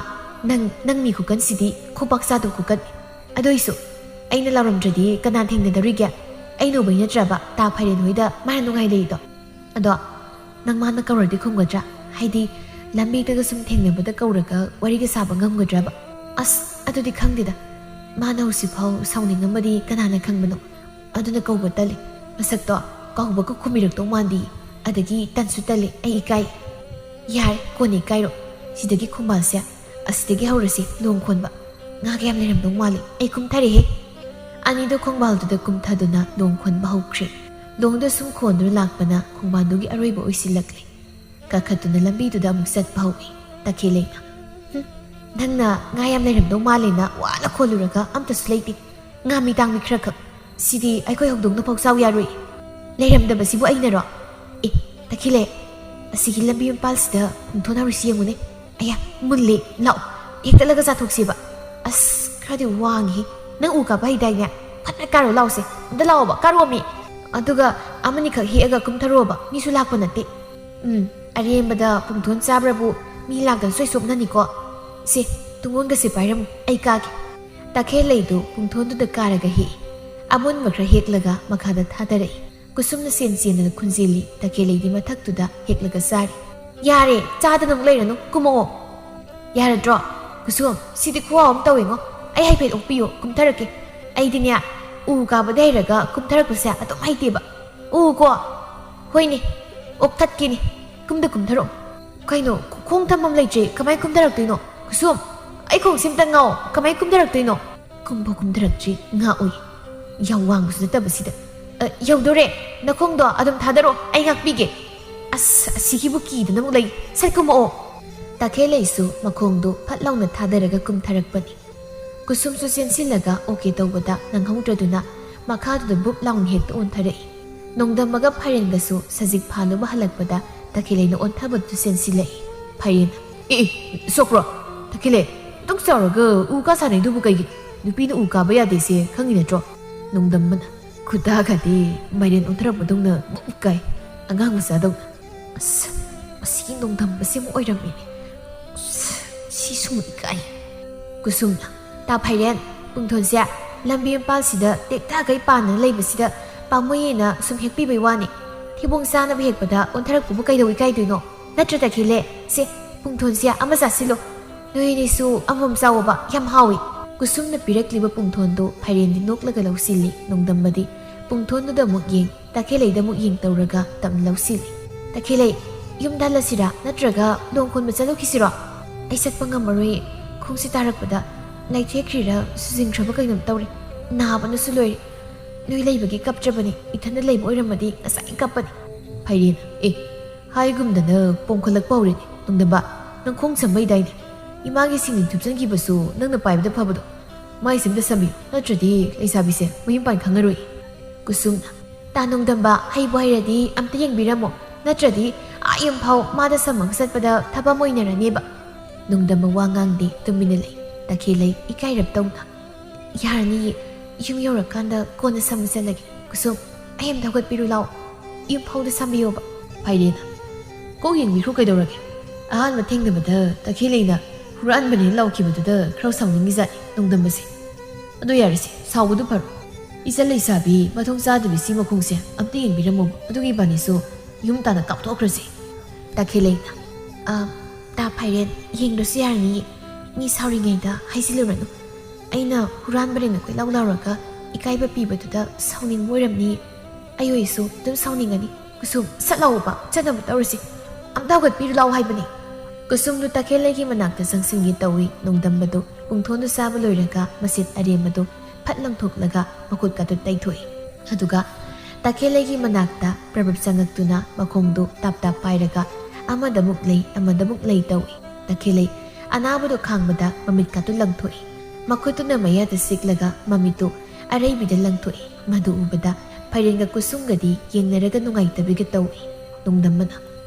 ꯅꯪ ꯃꯤ ꯈꯨꯀꯟꯁꯤꯗꯤ ꯈꯨꯄꯥꯛ ꯆꯥꯗꯧ ꯈꯨꯀꯟ. ꯑꯗꯨꯏꯁꯨ ꯑꯩꯅ ꯂꯥꯎꯔꯝꯗ꯭ꯔꯗꯤ ꯀꯅꯥ ꯊꯦꯡꯅꯗꯧꯔꯤꯒꯦ? ꯑꯩꯅ ꯎꯕꯩ ꯅꯠꯇ꯭ꯔꯕ ꯇꯥ ꯐꯥꯏꯔꯦꯟ ꯍꯣꯏꯗ ꯃꯥꯅ ꯅꯨꯡꯉꯥꯏ ꯂꯩꯔꯤꯗꯣ. ꯑꯗꯣ ꯅꯪ ꯃꯥꯅ ꯀꯧꯔꯗꯤ ꯈꯨꯝꯒꯗ꯭ꯔꯥ? ꯍꯥꯏꯗꯤ ꯂꯝꯕꯤꯗꯒ ꯁꯨꯝ ꯊꯦꯡꯅꯕꯗ ꯀꯧꯔꯒ ꯋꯥꯔꯤꯒ ꯁꯥꯕ ꯉꯝꯒꯗ꯭ꯔꯕ? ꯑꯁ ꯑꯗꯨꯗꯤ ꯈꯪꯗꯦꯗ. ꯃꯥꯅ ꯍꯧꯖꯤꯛꯐꯥꯎ ꯁꯥꯎꯅꯤꯡꯉꯝꯃꯗꯤ ꯀꯅꯥꯅ ꯈꯪꯕꯅꯣ? ꯑꯗꯨꯅ ꯀꯧꯕ ꯇꯜꯂꯤ. ꯃꯁꯛꯇꯣ ꯀꯧꯕꯒ ꯈꯨꯝꯕꯤꯔꯛꯇꯧ ꯃꯥꯟꯗꯤ. ꯑꯗꯒꯤ ꯇꯟꯁꯨ ꯇꯜꯂꯤ. ꯑꯩ ꯏꯀꯥꯏ. ꯌꯥꯔꯦ, ꯀꯣꯟꯅ ꯏꯀꯥꯏꯔꯣ. ꯁꯤꯗꯒꯤ ꯈꯣꯡꯕꯥꯜꯁꯦ ꯑꯁꯤꯗꯒꯤ ꯍꯧꯔꯁꯤ ꯂꯣꯡ ꯈꯣꯟꯕ. ꯉꯥ ꯀꯌꯥꯝ ꯂꯩꯔꯝꯗꯧ ꯃꯥꯜꯂꯤ. ꯑꯩ ꯀꯨꯝꯊꯔꯦꯍꯦ. ꯑꯅꯤꯗꯣ ꯈꯣꯡꯕꯥꯜꯗꯨꯗ ꯀꯨꯝꯊꯗꯨꯅ ꯂꯣꯡ ꯈꯣꯟꯕ ꯍꯧꯈ꯭ꯔꯦ. ꯂꯣꯡꯗ ꯁꯨꯝ ꯈꯣꯟꯗꯨꯅ ꯂꯥꯛꯄꯅ ꯈꯣꯡꯕꯥꯜꯗꯨꯒꯤ ꯑꯔꯣꯏꯕ ꯑꯣꯏꯁꯤꯜꯂꯛꯂꯤ. ꯀꯥꯈꯠꯇꯨꯅ ꯂꯝꯕꯤꯗꯨꯗ ꯑꯃꯨꯛ ꯆꯠꯄ ꯍꯧꯏ. ꯇꯈꯦꯜꯂꯩꯅ, ꯅꯪꯅ ꯉꯥ ꯌꯥꯝ ꯂꯩꯔꯝꯗꯧ ꯃꯥꯜꯂꯦꯅ ꯋꯥꯅ ꯈꯣꯜꯂꯨꯔꯒ ꯑꯝꯇꯁꯨ ꯂꯩꯇꯦ. ꯉꯥ ꯃꯤ ꯇꯥꯡꯃꯤ ꯈꯔꯈꯛ. ꯁꯤꯗꯤ ꯑꯩꯈꯣꯏ ꯍꯧꯗꯣꯡꯅ ꯐꯥꯎ ꯆꯥꯎ ꯌꯥꯔꯣꯏ. ꯂꯩꯔꯝꯗꯕꯁꯤꯕꯨ ꯑꯩꯅꯔꯣ? ꯑꯦ ꯇꯈꯦꯜꯂꯩ, ꯑꯁꯤꯒꯤ ꯂꯝꯕꯤ ꯃꯄꯥꯜꯁꯤꯗ ꯄꯨꯡꯊꯣꯟ ꯍꯧꯔꯤꯁꯤ ꯌꯦꯡꯉꯨꯅꯦ. ꯑꯌꯥ, ꯃꯨꯜꯂꯦ. ꯂꯥꯛꯑꯣ, ꯍꯦꯛꯇꯠꯂꯒ ꯆꯥꯊꯣꯛꯁꯦꯕ. ꯑꯁ ꯈꯔꯗꯤ ꯋꯥꯡꯉꯤ. ꯅꯪ ꯎ ꯀꯥꯕ ꯍꯩꯗꯥꯏꯅꯦ? ꯐꯠꯅ ꯀꯥꯔꯣ ꯂꯥꯎꯁꯦ. ꯑꯝꯇ ꯂꯥꯛꯑꯣꯕ, ꯀꯥꯔꯣꯃꯤ. ꯑꯗꯨꯒ ꯑꯃꯅꯤꯈꯛ ꯍꯦꯛꯑꯒ ꯀꯨꯝꯊꯔꯣꯕ. ꯃꯤꯁꯨ ꯂꯥꯛꯄ ꯅꯠꯇꯦ. ꯑꯔꯦꯝꯕꯗ ꯄꯨꯡꯊꯣꯟ ꯆꯥꯕ꯭ꯔꯕꯨ ꯃꯤ ꯂꯥꯛꯇꯅ ꯁꯣꯏ ꯁꯣꯞꯅꯅꯤꯀꯣ. ꯁꯦ, ꯇꯨꯡꯒꯣꯟꯒꯁꯦ ꯄꯥꯏꯔꯝꯃꯨ, ꯑꯩ ꯀꯥꯒꯦ. ꯇꯈꯦꯜꯂꯩꯗꯨ ꯄꯨꯡꯊꯣꯟꯗꯨꯗ ꯀꯥꯔꯒ ꯍꯦꯛꯏ. ꯑꯃꯨꯟꯕ ꯈꯔ ꯍꯦꯛꯂꯒ ꯃꯈꯥꯗ ꯊꯥꯗꯔꯛꯏ. ꯀꯨꯁꯨꯝꯅ ꯆꯦꯟꯗꯅ ꯈꯨꯟꯖꯤꯜꯂꯤ. ꯇꯈꯦꯜꯂꯩꯗꯤ ꯃꯊꯛꯇꯨꯗ ꯍꯦꯛꯂꯒ ꯆꯥꯔꯤ. ꯌꯥꯔꯦ, ꯆꯥꯗꯅ ꯑꯃꯨꯛ ꯂꯩꯔꯅꯨ, ꯀꯨꯝꯃꯛꯑꯣ. ꯌꯥꯔꯗ꯭ꯔꯣ? ꯀꯨꯁꯨꯝ, ꯁꯤꯗꯤ ꯈꯨꯍꯥꯎ ꯑꯃ ꯇꯧꯋꯦꯉꯣ. ꯑꯩ ꯍꯥꯏꯐꯦꯠ ꯑꯣꯛꯄꯤꯌꯨ, ꯀꯨꯝꯊꯔꯛꯀꯦ. ꯑꯩꯗꯤꯅꯦ ꯎ ꯀꯥꯕꯗ ꯍꯩꯔꯒ ꯀꯨꯝꯊꯔꯛꯄꯁꯦ ꯑꯗꯨꯝ ꯍꯩꯇꯦꯕ. ꯎꯀꯣ? ꯍꯣꯏꯅꯦ, ꯑꯣꯛꯊꯠꯀꯦꯅꯦ. ꯀꯨꯝꯊꯔꯛꯑꯣ. ꯀꯩꯅꯣ, ꯈꯣꯡ ꯊꯝꯐꯝ ꯂꯩꯇ꯭ꯔꯦ. ꯀꯃꯥꯏ ꯀꯨꯝꯊꯔꯛꯇꯣꯏꯅꯣ? ꯀꯨꯁꯨꯝ, ꯑꯩ ꯈꯣꯡꯁꯤ ꯑꯝꯇ ꯉꯥꯎ. ꯀꯃꯥꯏ ꯀꯨꯝꯊꯔꯛꯇꯣꯏꯅꯣ? ꯀꯨꯝꯐꯥꯎ ꯀꯨꯝꯊꯔꯛꯇ꯭ꯔꯤ. ꯉꯥꯛꯎꯏ. ꯌꯥꯝ ꯋꯥꯡꯕꯁꯨ ꯅꯠꯇꯕꯁꯤꯗ. ꯌꯧꯗꯣꯔꯦ. ꯅꯈꯣꯡꯗꯣ ꯑꯗꯨꯝ ꯊꯥꯗꯔꯛꯑꯣ, ꯑꯩ ꯉꯥꯛꯄꯤꯒꯦ. ꯑꯁ, ꯑꯁꯤꯒꯤꯕꯨ ꯀꯤꯗꯅ ꯑꯃꯨꯛ ꯂꯩ. ꯁꯠ ꯀꯨꯝꯃꯛꯑꯣ. ꯇꯈꯦꯜꯂꯩꯁꯨ ꯃꯈꯣꯡꯗꯨ ꯐꯠ ꯂꯥꯎꯅ ꯊꯥꯗꯔꯒ ꯀꯨꯝꯊꯔꯛꯄꯅꯤ. ꯀꯨꯁꯨꯝꯁꯨ ꯆꯦꯟꯁꯤꯜꯂꯒ ꯑꯣꯀꯦ ꯇꯧꯕꯗ ꯅꯪꯍꯧꯗ꯭ꯔꯗꯨꯅ ꯃꯈꯥꯗꯨꯗ ꯕꯨꯞ ꯂꯥꯎꯅ ꯍꯦꯛꯇ ꯑꯣꯟꯊꯔꯛꯏ. ꯅꯣꯡꯗꯝꯕꯒ ꯐꯥꯏꯔꯦꯟꯒꯁꯨ ꯁꯖꯤꯛ ꯐꯥꯜꯂꯨꯕ ꯍꯜꯂꯛꯄꯗ ꯇꯈꯦꯜꯂꯩꯅ ꯑꯣꯟꯊꯕꯗꯨ ꯆꯦꯟꯁꯤꯜꯂꯛꯏ. ꯐꯥꯏꯔꯦꯟ, ꯁꯣꯛꯄ꯭ꯔꯣ? ꯇꯈꯦꯜꯂꯩ, ꯑꯗꯨꯛ ꯆꯥꯎꯔꯒ ꯎ ꯀꯥ ꯁꯥꯟꯅꯩꯗꯨꯕꯨ ꯀꯩꯒꯤ? ꯅꯨꯄꯤꯅ ꯎ ꯀꯥꯕ ꯌꯥꯗꯦꯁꯦ ꯈꯪꯉꯤ ꯅꯠꯇ꯭ꯔꯣ? ꯅꯣꯡꯗꯝꯕꯅ, ꯈꯨꯇꯥꯒꯗꯤ ꯃꯥꯏꯔꯦꯟ ꯑꯣꯟꯊꯔꯛꯄꯗꯧꯅ ꯕꯨꯞ ꯀꯥꯏ, ꯑꯉꯥꯡ ꯃꯆꯥꯗꯧꯅ. ꯑꯁ, ꯃꯁꯤꯒꯤ ꯅꯣꯡꯗꯝꯕꯁꯤ ꯑꯃꯨꯛ ꯑꯣꯏꯔꯝꯃꯤꯅꯦ. ꯁꯤꯁꯨ ꯏꯀꯥꯏ. ꯀꯨꯁꯨꯝꯅ, ꯇꯥ ꯐꯥꯏꯔꯦꯟ, ꯄꯨꯡꯊꯣꯟꯁꯦ ꯂꯝꯕꯤ ꯃꯄꯥꯜꯁꯤꯗ ꯇꯦꯛꯊꯥꯒꯩ ꯄꯥꯟꯗꯅ ꯂꯩꯕꯁꯤꯗ ꯄꯥꯝꯃꯨꯏꯌꯦꯅ ꯁꯨꯝ ꯍꯦꯛꯄꯤꯕꯩ ꯋꯥꯅꯤ. ꯊꯤꯕꯣꯡ ꯆꯥꯅꯕ ꯍꯦꯛꯄꯗ ꯑꯣꯟꯊꯔꯛꯄꯕꯨ ꯀꯩꯗꯧ ꯏꯀꯥꯏꯗꯣꯏꯅꯣ? ꯅꯠꯇ꯭ꯔ ꯇꯈꯦꯜꯂꯩ? ꯁꯦ, ꯄꯨꯡꯊꯣꯟꯁꯦ ꯑꯃ ꯆꯥꯁꯤꯜꯂꯣ. ꯅꯣꯏꯅꯤꯁꯨ ꯑꯃꯃꯝ ꯆꯥꯎꯋꯣꯕ, ꯌꯥꯝ ꯍꯥꯎꯏ. ꯀꯨꯁꯨꯝꯅ ꯄꯤꯔꯛꯂꯤꯕ ꯄꯨꯡꯊꯣꯟꯗꯨ ꯐꯥꯏꯔꯦꯟꯗꯤ ꯅꯣꯛꯂꯒ ꯂꯧꯁꯤꯜꯂꯤ. ꯅꯣꯡꯗꯝꯕꯗꯤ ꯄꯨꯡꯊꯣꯟꯗꯨꯗ ꯑꯃꯨꯛ ꯌꯦꯡ, ꯇꯈꯦꯜꯂꯩꯗ ꯑꯃꯨꯛ ꯌꯦꯡ ꯇꯧꯔꯒ ꯇꯞꯅ ꯂꯧꯁꯤꯜꯂꯤ. ꯇꯈꯦꯜꯂꯩ, ꯌꯨꯝꯗ ꯍꯜꯂꯁꯤꯔꯥ ꯅꯠꯇ꯭ꯔꯒ ꯂꯣꯡ ꯈꯣꯟꯕ ꯆꯠꯂꯨꯈꯤꯁꯤꯔꯣ? ꯑꯩ ꯆꯠꯄ ꯉꯝꯃꯔꯣꯏ. ꯈꯣꯡꯁꯤ ꯇꯥꯔꯛꯄꯗ ꯂꯩꯊꯦꯛꯈ꯭ꯔꯤꯔꯥ ꯁꯨꯖꯤꯟꯈ꯭ꯔꯕ ꯀꯩꯅꯣꯝ ꯇꯧꯔꯦ. ꯅꯥꯕꯅꯁꯨ ꯂꯣꯏꯔꯦ. ꯅꯣꯏ ꯂꯩꯕꯒꯤ ꯀꯞꯇ꯭ꯔꯕꯅꯤ. ꯏꯊꯟꯗ ꯂꯩꯕ ꯑꯣꯏꯔꯝꯃꯗꯤ ꯉꯁꯥꯏ ꯀꯞꯄꯅꯤ. ꯐꯥꯏꯔꯦꯟ, ꯍꯥꯏꯒꯨꯝꯗꯅ ꯄꯣꯝꯈꯠꯂꯛꯄ ꯍꯧꯔꯦꯅꯦ. ꯅꯣꯡꯗꯝꯕ, ꯅꯪ ꯈꯣꯡ ꯁꯝꯕꯩꯗꯥꯏꯅꯦ. 이마기 싱링 줍전기버수 낭나 빠이브다 파버도 마이 셈다 삼비요 너트라디 레이사비세 무힘반 강가로이 구숨나 따농담바 하이보 하이라디 암따 옌비라모 너트라디 아임파오 마다 삼망 삿바다 타바 모이나라니바 농담바 와강디 뚜미네레이 다케레이 이카이랍다우나 야라니 ꯌꯨꯝ ꯌꯧꯔꯀꯥꯟꯗ ꯀꯣꯟꯅ ꯁꯝꯃꯁꯜꯂꯒꯦ ꯀꯨꯁꯨꯝ ꯑꯩ ꯑꯝꯇ ꯍꯧꯒꯠꯄꯤꯔꯨ ꯂꯥꯛꯑꯣ ꯌꯨꯝ ꯐꯥꯎꯗ ꯁꯝꯕꯤꯌꯣꯕ ꯐꯥꯏꯔꯦꯅ ꯀꯣꯛ ꯌꯦꯡꯕꯤꯈ꯭ꯔꯣ ꯀꯩꯗꯧꯔꯒꯦ ꯑꯍꯥꯟꯕ ꯊꯦꯡꯅꯕꯗ ꯇꯈꯦꯜꯂꯩꯅ ꯍꯨꯔꯥꯟꯕꯅꯦ ꯂꯥꯎꯈꯤꯕꯗꯨꯗ ꯈꯔ ꯁꯥꯎꯅꯤꯡꯉꯤꯖꯥꯠꯅꯤ ꯅꯣꯡꯗꯝꯕꯁꯦ ꯑꯗꯨ ꯌꯥꯔꯁꯦ ꯁꯥꯎꯕꯗꯨ ꯐꯔꯣ ꯏꯆꯜ ꯂꯩꯁꯥꯕꯤ ꯃꯊꯣꯡ ꯆꯥꯗꯕꯤꯁꯤ ꯃꯈꯣꯡꯁꯦ ꯑꯝꯇ ꯌꯦꯡꯕꯤꯔꯝꯃꯣꯕ ꯑꯗꯨꯒꯤ ꯏꯕꯥꯅꯤꯁꯨ ꯌꯨꯝ ꯇꯥꯟꯅ ꯀꯥꯞꯊꯣꯛꯈ꯭ꯔꯁꯤ ꯇꯈꯦꯜꯂꯩꯅ ꯇꯥ ꯐꯥꯏꯔꯦꯟ ꯌꯦꯡꯗ꯭ꯔꯁꯨ ꯌꯥꯔꯅꯤ ꯃꯤ ꯁꯥꯎꯔꯤꯉꯩꯗ ꯍꯥꯏꯖꯤꯜꯂꯨꯔꯅꯨ ꯑꯩꯅ ꯍꯨꯔꯥꯟꯕꯅꯦꯅ ꯀꯣꯏꯂꯥꯎ ꯂꯥꯎꯔꯒ ꯏꯀꯥꯏꯕ ꯄꯤꯕꯗꯨꯗ ꯁꯥꯎꯅꯤꯡꯕ ꯑꯣꯏꯔꯝꯅꯤ ꯑꯩ ꯑꯣꯏꯁꯨ ꯑꯗꯨꯝ ꯁꯥꯎꯅꯤꯡꯒꯅꯤ ꯀꯨꯁꯨꯝ ꯁꯠ ꯂꯥꯎꯕ ꯆꯠꯅꯕ ꯇꯧꯔꯁꯤ ꯑꯝꯇ ꯍꯧꯒꯠꯄꯤꯔꯨ ꯂꯥꯎ ꯍꯥꯏꯕꯅꯤ ꯀꯨꯁꯨꯝꯗꯨ ꯇꯈꯦꯜꯂꯩꯒꯤ ꯃꯅꯥꯛꯇ ꯆꯪꯁꯤꯟꯒꯦ ꯇꯧꯏ ꯅꯣꯡꯗꯝꯕꯗꯨ ꯄꯨꯡꯊꯣꯟꯗꯨ ꯆꯥꯕ ꯂꯣꯏꯔꯒ ꯃꯁꯤꯠ ꯑꯔꯦꯝꯕꯗꯨ ꯐꯠ ꯂꯪꯊꯣꯛꯂꯒ ꯃꯈꯨꯠꯀꯗꯨ ꯇꯩꯊꯣꯛꯏ ꯑꯗꯨꯒ ꯇꯈꯦꯜꯂꯩꯒꯤ ꯃꯅꯥꯛꯇ ꯄ꯭ꯔꯕꯞ ꯆꯪꯉꯛꯇꯨꯅ ꯃꯈꯣꯡꯗꯨ ꯇꯥꯞ ꯇꯥꯞ ꯄꯥꯏꯔꯒ ꯑꯃꯗꯃꯨꯛ ꯂꯩ ꯇꯧꯏ ꯇꯈꯦꯜꯂꯩ ꯑꯅꯥꯕꯗꯨ ꯈꯥꯡꯕꯗ ꯃꯃꯤꯠꯀꯗꯨ ꯂꯪꯊꯣꯛꯏ ꯃꯈꯨꯠꯇꯨꯅ ꯃꯌꯥꯗ ꯁꯤꯛꯂꯒ ꯃꯃꯤꯠꯇꯨ ꯑꯔꯩꯕꯤꯗ ꯂꯪꯊꯣꯛꯏ ꯃꯗꯨ ꯎꯕꯗ ꯐꯩꯔꯦꯟꯒ ꯀꯨꯁꯨꯝꯒꯗꯤ ꯌꯦꯡꯅꯔꯒ ꯅꯨꯡꯉꯥꯏꯇꯕꯤꯒ ꯇꯧꯏ ꯅꯣꯡꯗꯝꯕꯅ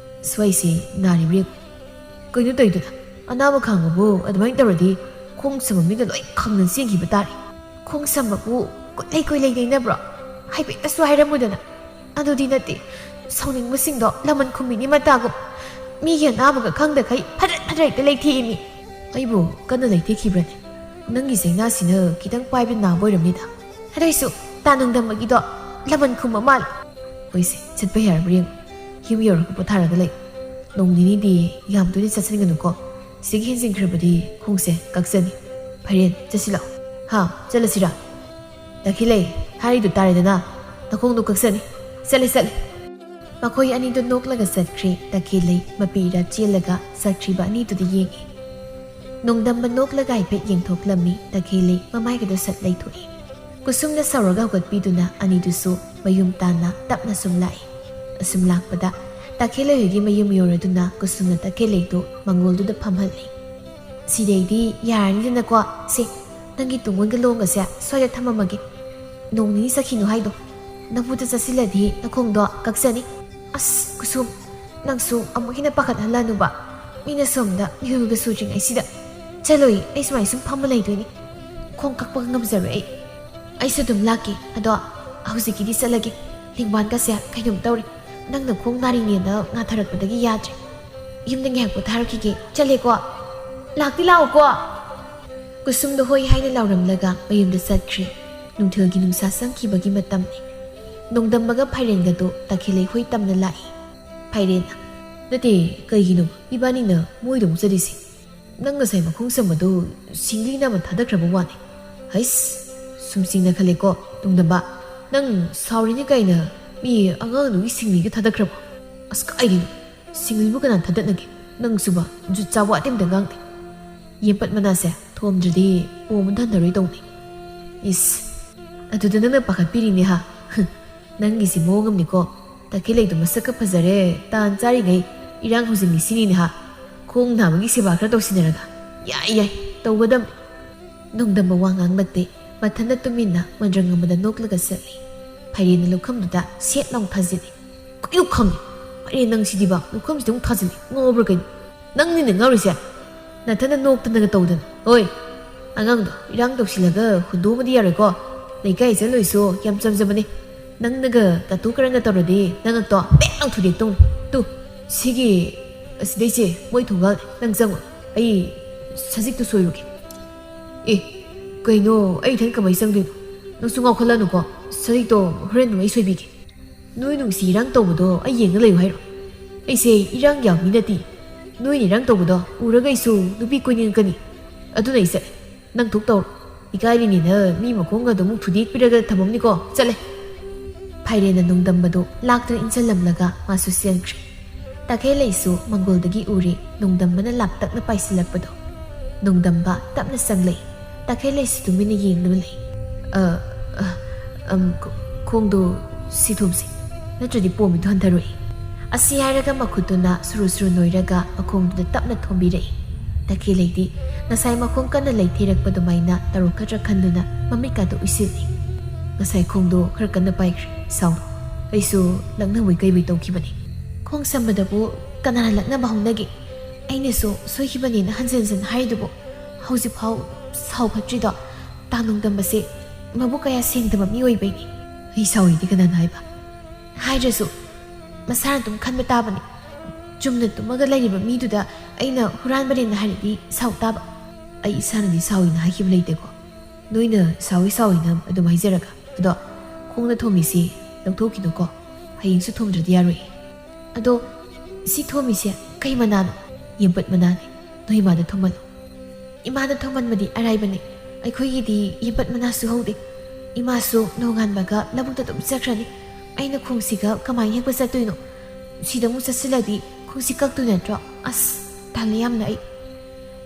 ꯁ꯭ꯋꯥꯏꯁꯦ ꯅꯥꯔꯤꯕ꯭ꯔꯥ ꯀꯩꯅꯣ ꯇꯧꯏꯗꯨꯅ ꯑꯅꯥꯕ ꯈꯥꯡꯕꯕꯨ ꯑꯗꯨꯃꯥꯏꯅ ꯇꯧꯔꯗꯤ ꯈꯣꯡ ꯁꯝꯕ ꯃꯤꯒ ꯂꯣꯏ ꯈꯪꯅ ꯆꯦꯟꯈꯤꯕ ꯇꯥꯔꯦ ꯈꯣꯡ ꯁꯝꯕꯕꯨ ꯀꯣꯏꯂꯩ ꯂꯩꯅꯕ꯭ꯔꯣ ꯍꯥꯏꯐꯦꯠꯇꯁꯨ ꯍꯥꯏꯔꯝꯃꯨꯗꯅ ꯑꯗꯨꯗꯤ ꯅꯠꯇꯦ ꯁꯥꯎꯅꯤꯡꯕꯁꯤꯡꯗꯣ ꯂꯃꯟ ꯈꯨꯝꯕꯤꯅꯤ ꯃꯇꯥꯒꯨꯝ ꯃꯤꯒꯤ ꯑꯅꯥꯕꯒ ꯈꯪꯗꯈꯩ ꯐꯗ꯭ꯔꯠ ꯍꯦꯛꯇ ꯂꯩꯊꯦꯛꯏꯃꯤ ꯑꯩꯕꯨ ꯀꯟꯅ ꯂꯩꯊꯦꯛꯈꯤꯕ꯭ꯔꯅꯦ ꯅꯪꯒꯤ ꯆꯩꯅꯥꯁꯤꯅ ꯈꯤꯇꯪ ꯄꯥꯏꯕ ꯅꯥꯕ ꯑꯣꯏꯔꯝꯅꯤꯗ ꯑꯗꯨꯏꯁꯨ ꯇꯥꯅꯨꯡꯗꯝꯕꯒꯤꯗꯣ ꯂꯃꯟ ꯈꯨꯝꯕ ꯃꯥꯜꯂꯦ ꯍꯣꯏꯁꯦ ꯆꯠꯄ ꯌꯥꯔꯕ꯭ꯔꯥ ꯌꯦꯡꯉꯨ ꯌꯨꯝ ꯌꯧꯔꯒ ꯄꯣꯊꯥꯔꯒ ꯂꯩ ꯅꯣꯡ ꯅꯤꯅꯤꯗꯤ ꯌꯥꯝ ꯇꯣꯏꯅ ꯆꯠꯁꯤꯟꯒꯅꯨꯀꯣ ꯁꯤꯒꯤ ꯍꯦꯟꯖꯤꯟꯈ꯭ꯔꯕꯗꯤ ꯈꯣꯡꯁꯦ ꯀꯛꯆꯅꯤ ꯐꯩꯔꯦꯟ ꯆꯠꯁꯤꯜꯂꯛꯑꯣ ꯍꯥ ꯆꯠꯂꯁꯤꯔꯥ ꯇꯈꯦꯜꯂꯩ ꯍꯥꯏꯔꯤꯗꯨ ꯇꯥꯔꯦꯗꯅ ꯅꯈꯣꯡꯗꯨ ꯀꯛꯆꯅꯤ ꯆꯠꯂꯦ ꯃꯈꯣꯏ ꯑꯅꯤꯗꯨ ꯅꯣꯛꯂꯒ ꯆꯠꯈ꯭ꯔꯦ ꯇꯈꯦꯜꯂꯩ ꯃꯄꯤꯔ ꯆꯦꯜꯂꯒ ꯆꯠꯈ꯭ꯔꯤꯕ ꯑꯅꯤꯗꯨꯗ ꯌꯦꯡꯉꯤ ꯅꯣꯡꯗꯝꯕ ꯅꯣꯛꯂꯒ ꯍꯥꯏꯐꯦꯠ ꯌꯦꯡꯊꯣꯛꯂꯝꯃꯤ ꯇꯈꯦꯜꯂꯩ ꯃꯃꯥꯏꯒꯗꯣ ꯁꯠ ꯂꯩꯊꯣꯛꯏ ꯀꯨꯁꯨꯝꯅ ꯁꯧꯔꯒ ꯍꯧꯒꯠꯄꯤꯗꯨꯅ ꯑꯅꯤꯗꯨꯁꯨ ꯃꯌꯨꯝ ꯇꯥꯟꯅ ꯇꯞꯅ ꯁꯨꯝ ꯂꯥꯛꯏ ꯑꯁꯨꯝ ꯂꯥꯛꯄꯗ ꯇꯈꯦꯜꯂꯩ ꯍꯣꯏꯒꯤ ꯃꯌꯨꯝ ꯌꯧꯔꯗꯨꯅ ꯀꯨꯁꯨꯝꯅ ꯇꯈꯦꯜꯂꯩꯗꯨ ꯃꯪꯒꯣꯜꯗꯨꯗ ꯐꯝꯍꯜꯂꯤ ꯁꯤꯗꯩꯗꯤ ꯌꯥꯔꯅꯤꯗꯅꯀꯣ ꯁꯦ ꯅꯪꯒꯤ ꯇꯨꯡꯒꯣꯟꯒ ꯂꯣꯡꯒꯁꯦ ꯁ꯭ꯋꯥꯏꯗ ꯊꯝꯃꯝꯃꯒꯦ ꯅꯣꯡ ꯅꯤꯅꯤ ꯆꯠꯈꯤꯅꯨ ꯍꯥꯏꯗꯣ ꯅꯪꯕꯨꯗ ꯆꯠꯁꯤꯜꯂꯗꯤ ꯅꯈꯣꯡꯗꯣ ꯀꯛꯆꯅꯤ ꯑꯁ ꯀꯨꯁꯨꯝ ꯅꯪꯁꯨ ꯑꯃꯨꯛ ꯍꯦꯟꯅ ꯄꯥꯈꯠꯍꯜꯂꯅꯨꯕ ꯃꯤꯅ ꯁꯣꯝꯗ ꯏꯔꯨꯒ ꯁꯨꯗ꯭ꯔꯤꯉꯩꯁꯤꯗ ꯆꯠꯂꯣꯏ ꯑꯩ ꯁꯨꯃꯥꯏꯅ ꯁꯨꯝ ꯐꯝꯕ ꯂꯩꯗꯣꯏꯅꯤ ꯈꯣꯡ ꯀꯛꯄꯒ ꯉꯝꯖꯔꯣꯏ ꯑꯩꯁꯨ ꯑꯗꯨꯝ ꯂꯥꯛꯀꯦ ꯑꯗꯣ ꯍꯧꯖꯤꯛꯀꯤꯗꯤ ꯆꯠꯂꯒꯦ ꯂꯤꯡꯕꯥꯟꯒꯁꯦ ꯀꯩꯅꯣꯝ ꯇꯧꯔꯦ ꯅꯪꯅ ꯈꯣꯡ ꯅꯥꯔꯤꯅꯦꯅ ꯉꯥꯊꯔꯛꯄꯗꯒꯤ ꯌꯥꯗ꯭ꯔꯦ ꯌꯨꯝꯗ ꯉꯥꯏꯍꯥꯛ ꯄꯣꯊꯥꯔꯛꯈꯤꯒꯦ ꯆꯠꯂꯦꯀꯣ ꯂꯥꯛꯇꯤ ꯂꯥꯛꯑꯣꯀꯣ ꯀꯨꯁꯨꯝꯗꯣ ꯍꯣꯏ ꯍꯥꯏꯅ ꯂꯥꯎꯔꯝꯂꯒ ꯃꯌꯨꯝꯗ ꯆꯠꯈ꯭ꯔꯦ ꯅꯨꯡꯊꯤꯜꯒꯤ ꯅꯨꯡꯁꯥ ꯆꯪꯈꯤꯕꯒꯤ ꯃꯇꯝꯅꯤ ꯅꯣꯡꯗꯝꯕꯒ ꯐꯩꯔꯦꯟꯒꯗꯣ ꯇꯈꯦꯜꯂꯩ ꯍꯣꯏ ꯇꯝꯅ ꯂꯥꯛꯏ ꯐꯩꯔꯦꯟꯅ ꯅꯠꯇꯦ ꯀꯩꯒꯤꯅꯣ ꯏꯕꯥꯅꯤꯅ ꯃꯣꯏꯗ ꯑꯃꯨꯛ ꯆꯠꯂꯤꯁꯤ ꯅꯪ ꯉꯁꯥꯏ ꯃꯈꯣꯡ ꯁꯝꯕꯗꯣ ꯁꯤꯡꯂꯤꯅ ꯑꯃ ꯊꯥꯗꯈ꯭ꯔꯕ ꯋꯥꯅꯤ ꯍꯩꯁ ꯁꯨꯝ ꯆꯤꯡꯅ ꯈꯜꯂꯦꯀꯣ ꯅꯣꯡꯗꯝꯕ ꯅꯪ ꯁꯥꯎꯔꯤꯅꯤ ꯀꯥꯏꯅ ꯃꯤ ꯑꯉꯥꯡꯗꯨꯒꯤ ꯁꯤꯡꯂꯤꯒ ꯊꯥꯗꯈ꯭ꯔꯕꯣ ꯑꯁ ꯀꯥꯏꯗꯩꯅꯣ ꯁꯤꯡꯂꯤꯕꯨ ꯀꯅꯥ ꯊꯥꯗꯠꯅꯒꯦ ꯅꯪꯁꯨꯕ ꯖꯨꯠ ꯆꯥꯕ ꯑꯇꯦꯝꯇ ꯉꯥꯡꯗꯦ ꯌꯦꯝꯄꯠ ꯃꯅꯥꯁꯦ ꯊꯣꯝꯗ꯭ꯔꯗꯤ ꯄꯣꯝ ꯙꯟꯗꯔꯣꯏ ꯇꯧꯅꯤ ꯏꯁ ꯑꯗꯨꯗ ꯅꯪꯅ ꯄꯥꯈꯠꯄꯤꯔꯤꯅꯦ ꯍꯥ ꯅꯪꯒꯤꯁꯤ ꯃꯑꯣꯡ ꯑꯃꯅꯤꯀꯣ ꯇꯈꯦꯜꯂꯩꯗꯣ ꯃꯁꯛꯀ ꯐꯖꯔꯦ ꯇꯥꯟ ꯆꯥꯔꯤꯉꯩ ꯏꯔꯥꯡ ꯍꯧꯖꯤꯟꯅꯤ ꯁꯤꯅꯤꯅꯦ ꯍꯥ ꯈꯣꯡ ꯅꯥꯕꯒꯤ ꯁꯦꯕꯥ ꯈꯔ ꯇꯧꯁꯤꯟꯅꯔꯒ ꯌꯥꯏ ꯇꯧꯒꯗꯝꯅꯤ ꯅꯣꯡꯗꯝꯕ ꯋꯥ ꯉꯥꯡꯂꯛꯇꯦ ꯃꯊꯟꯇ ꯇꯨꯃꯤꯟꯅ ꯃꯟꯗ꯭ꯔꯪ ꯑꯃꯗ ꯅꯣꯛꯂꯒ ꯆꯠꯂꯤ ꯐꯩꯔꯦꯟꯅ ꯂꯨꯈꯝꯗꯨꯗ ꯁꯦꯠ ꯂꯥꯎ ꯊꯥꯖꯤꯜꯂꯤ ꯀꯩꯅꯣ ꯈꯪꯉꯤ ꯐꯩꯔꯦꯟ ꯅꯪꯁꯤꯗꯤꯕ ꯂꯨꯈꯝꯁꯤꯗ ꯑꯃꯨꯛ ꯊꯥꯖꯤꯜꯂꯤ ꯉꯥꯎꯕ꯭ꯔꯥ ꯀꯩꯅꯣ ꯅꯪꯅꯤꯅ ꯉꯥꯎꯔꯤꯁꯦ ꯅꯊꯟꯇ ꯅꯣꯛꯇꯅꯒ ꯇꯧꯗꯅ ꯍꯣꯏ ꯑꯉꯥꯡꯗꯣ ꯏꯔꯥꯡ ꯇꯧꯁꯤꯜꯂꯒ ꯍꯨꯟꯗꯣꯛꯑꯃꯗꯤ ꯌꯥꯔꯣꯏꯀꯣ ꯂꯩꯀꯥꯏ ꯆꯠꯂꯣꯏꯁꯨ ꯌꯥꯝ ꯆꯝꯖꯕꯅꯤ ꯅꯪꯅꯒ ꯀꯇꯨ ꯀꯔꯟꯒ ꯇꯧꯔꯗꯤ ꯅꯪꯉꯛꯇꯣ ꯄꯦꯛ ꯂꯥꯎ ꯊꯨꯗꯦꯛꯇꯧꯅꯤ ꯇꯨ ꯁꯤꯒꯤ ꯑꯁꯤꯗꯩꯁꯦ ꯃꯣꯏ ꯊꯣꯡꯒꯥꯜ ꯅꯪ ꯆꯪꯉꯣ ꯑꯩ ꯁꯖꯤꯛꯇꯨ ꯁꯣꯏꯔꯨꯒꯦ ꯑꯦ ꯀꯩꯅꯣ ꯑꯩ ꯏꯊꯟ ꯀꯃꯥꯏꯅ ꯆꯪꯗꯣꯏꯅꯣ ꯅꯪꯁꯨ ꯉꯥꯎꯈꯠꯂꯅꯨꯀꯣ ꯁꯖꯤꯛꯇꯣ ꯍꯣꯔꯦꯟ ꯑꯩ ꯁꯣꯏꯕꯤꯒꯦ ꯅꯣꯏ ꯅꯨꯡꯁꯤ ꯏꯔꯥꯡ ꯇꯧꯕꯗꯣ ꯑꯩ ꯌꯦꯡꯉ ꯂꯩꯌꯨ ꯍꯥꯏꯔꯣ ꯑꯩꯁꯦ ꯏꯔꯥꯡ ꯌꯥꯝꯃꯤ ꯅꯠꯇꯦ ꯅꯣꯏꯅ ꯏꯔꯥꯡ ꯇꯧꯕꯗꯣ ꯎꯔꯒ ꯑꯩꯁꯨ ꯅꯨꯄꯤ ꯀꯣꯏꯅꯤꯡꯉꯛꯀꯅꯤ ꯑꯗꯨꯅ ꯑꯩ ꯆꯠꯂꯦ ꯅꯪ ꯊꯣꯛ ꯇꯧꯔꯣ ꯏꯀꯥꯏꯔꯤꯅꯤꯅ ꯃꯤ ꯃꯈꯣꯡꯒꯗꯣ ꯑꯃꯨꯛ ꯊꯨꯗꯦꯛꯄꯤꯔꯒ ꯊꯝꯃꯝꯅꯤꯀꯣ ꯆꯠꯂꯦ ꯐꯩꯔꯦꯟꯅ ꯅꯣꯡꯗꯝꯕꯗꯣ ꯂꯥꯛꯇꯨꯅ ꯏꯟꯁꯤꯜꯂꯝꯂꯒ ꯃꯥꯁꯨ ꯆꯦꯟꯈ꯭ꯔꯦ ꯇꯈꯦꯜꯂꯩꯁꯨ ꯃꯪꯒꯣꯜꯗꯒꯤ ꯎꯔꯦ ꯅꯣꯡꯗꯝꯕꯅ ꯂꯥꯞꯇꯛꯅ ꯄꯥꯏꯁꯤꯜꯂꯛꯄꯗꯣ ꯅꯣꯡꯗꯝꯕ ꯇꯞꯅ ꯆꯪꯂꯛꯏ ꯇꯈꯦꯜꯂꯩꯁꯨ ꯇꯨꯃꯤꯟꯅ ꯌꯦꯡꯗꯨꯅ ꯂꯩ ꯈꯣꯡꯗꯣ ꯁꯤꯊꯣꯝꯁꯤ ꯅꯠꯇ꯭ꯔꯗꯤ ꯄꯣꯝꯃꯤꯗꯣ ꯍꯟꯊꯔꯣꯏ ꯑꯁꯤ ꯍꯥꯏꯔꯒ ꯃꯈꯨꯠꯇꯨꯅ ꯁꯨꯔꯨ ꯁꯨꯔꯨ ꯅꯣꯏꯔꯒ ꯃꯈꯣꯡꯗꯨꯗ ꯇꯞꯅ ꯊꯣꯝꯕꯤꯔꯛꯏ Takhelei ngasai makhong kana leithirek padumaina tarokatra khanduna mamika do usilni ngasai khongdo khar kana paikri saw aisu lakna wai kai bai tawkibani khong sambadabu kana lakna bahunagi aine so soikibani na hansen haidubo hauji phau saw phatri do tanung dambase mabu kaya sengdaba mi oi baini ai sawi di kana naiba haijasu masara tum khanba tabani chumna tumaga lairiba miduda aina huranbari na haridi saw taba ai isanani sawi na haikib leiteko noina sawi na adum haijaraga ado khongna thomisi lawthokido ko hayingsu thomdradi yaroi ado si thomisi kai manano yempat manane noi ma da thomal ima da thomal madi araibane aikhoi di yempat mana su hode ima su nongan baga labukta tum sakrani aina khongsiga kamai hekpa satuino sida mu sasiladi khongsi kaktu natro as taliyam nai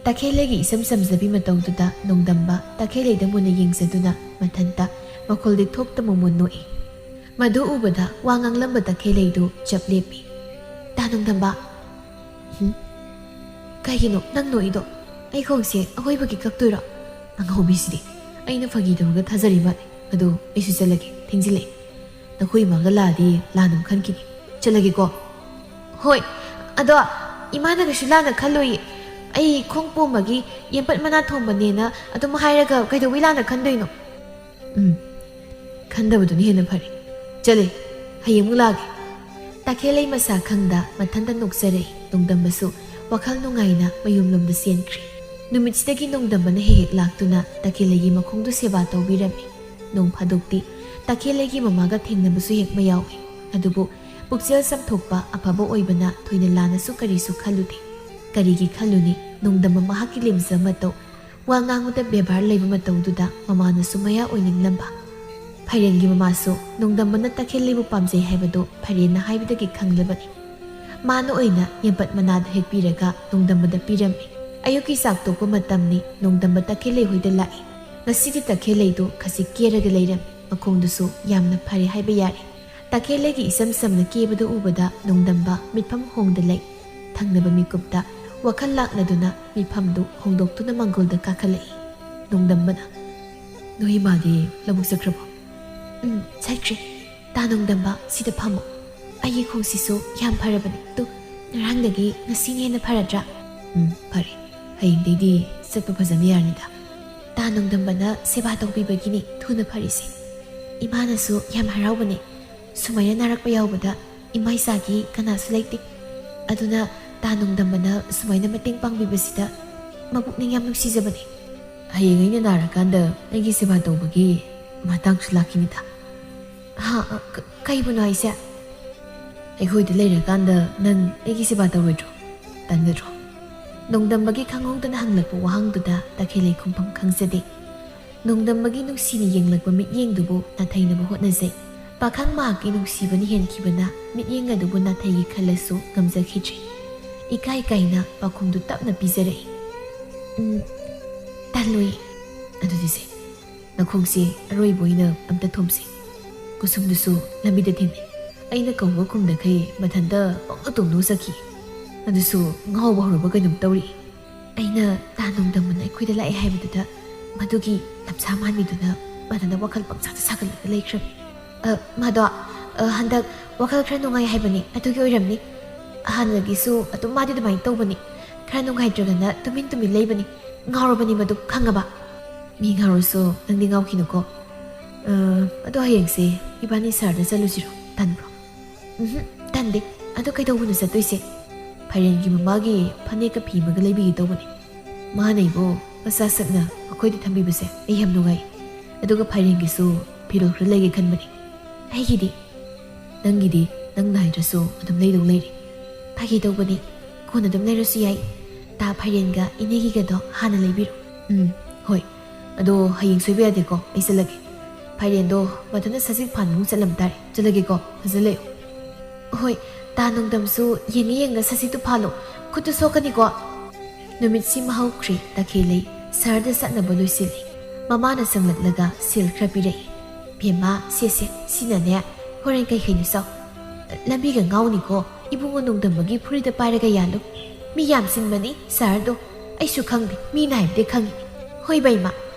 Takhelegi isam samzabi matawduda nongdamba Takhelei da muna yengsaduna mathanta makoldi thokta mumunoi madu ubada wangang lamba Takhelei do chaplepi ta nongdamba kaigino nang noido ai khongse agoi bagi kaktuira nang hobisidi aina phagi doga thazari ba adu isu chalage thingzile nakhui magala di lanum khankini chalage ko hoi ado imana ga shulana khaloi ai khongpo magi yempat mana thombanena adum hairaga kaido wilana khandoino khandabadu ni hena phari chale hayemu lage Takhelei masa khangda mathanda noksare nongdambasu wakhal nungaina mayumlomda senkri numitsidagi nongdambana hehek laktuna Takhelei makhongdu seba tawbirami nong phadokti Takhelei mamaga thengnabasu hek mayawi adubu pukjel samthokpa afaba oibana thoina lanasu karisu khaludi karigi khaluni nongdamba mahaki limsa mato wanganguda bebar leiba matawduda mamana sumaya oining lamba Phairengi mamasu nongdamba na Takhelei pamjei haibado Phairena haibidagi khanglabani mano oina yempat manada hekpiraga nongdamba da pirami ayuki saktokpa matamni nongdamba Takhelei hoida lai ngasidi Takhelei do khasi keraga leiram makhongdusu yamna phari haiba yari Takhelei isam samna kebada ubada nongdamba mitpham hongda lai thangnaba mikupta wakhal laknaduna mifamdu hongdoktuna mangolda kakhalai nongdambana noi madi labuk sakrabo sakri ta nongdamba sida phamo ayi khongsisu yam pharabani tu narangdagi ngasini hena pharadra phari hayingdegi sakpa phajani yarnida ta nongdambana seba tawbibagini thuna pharisi imanasu yam haraubani sumaya narakpa yawbada imaisagi kanasu laiti aduna ta nongdambana sumaina mateng pangbibasida mabukning yam nuksijabani hayeng aina narakanda aigi seba tawbagi matangsu lakinida ha kaibuno aisa aikhoi leirakanda nang aigi seba tawrodro tangadro nongdambagi khanghongdana hanglakpa wahangduda Takhelei khumpham khangsade nongdambagi nuksini yenglakpa mityengdubu nathainaba hotnajai pakhang mahakki nuksibani henkibana mityeng adubu nathaigi khalasu ngamjakhidri ikai kaina pakhumdu tapna pijarai taloi adudise nakhongse aroi boina amta thomse kusumdusu lambida thine aina kawba khumda khai mathanda pangatu no sakhi adusu ngawba horoba kainum tawri aina tanongdamana khoida lai haibuda madugi lamsa manmiduna madana wakhal pangsa sakal laikhrab mado handak wakhal khra nungai haibani adugi oiramni hanlagisu atum madi dumai tawbani khra nungai dragana tumin leibani ngawrabani madu khangaba mi ngaroso nangdi ngawkinuko ado hayengse ibani sarda chalusiro tanbro tande ado kaidawbunu satoise Phairengi mamagi phaneka phimaga leibigi tawbani manaibo masa sakna akhoi thambibase ai ham nugai aduga Phairengi su phirol khra lege khanbani aigidi nang naidrasu adum leidong leiri phagi tawbani kona dum leirasu yai ta Phairenga inegi ga do hana leibiru hoi ado hayeng soibe ade ko ai salage Phairendo madana sajik phanmu chalam tare chalage ko hazale hoi ta nongdamsu yeni yenga sasitu phalo khutu sokani ko numit si mahaukri Takhelei sarda satna boloisili mamana sanglatlaga sil khrapirei bema sese sinane horen kai khinu saw lambi ga ngawni ko ibungo nongdambagi phurida pairaga yalu mi yam sinbani sardo ꯑꯩꯁꯨ ꯈꯪꯗꯦ ꯃꯤꯅ ꯍꯥꯏꯕꯗꯤ ꯈꯪꯉꯤ ꯍꯣꯏ ꯕꯩꯃ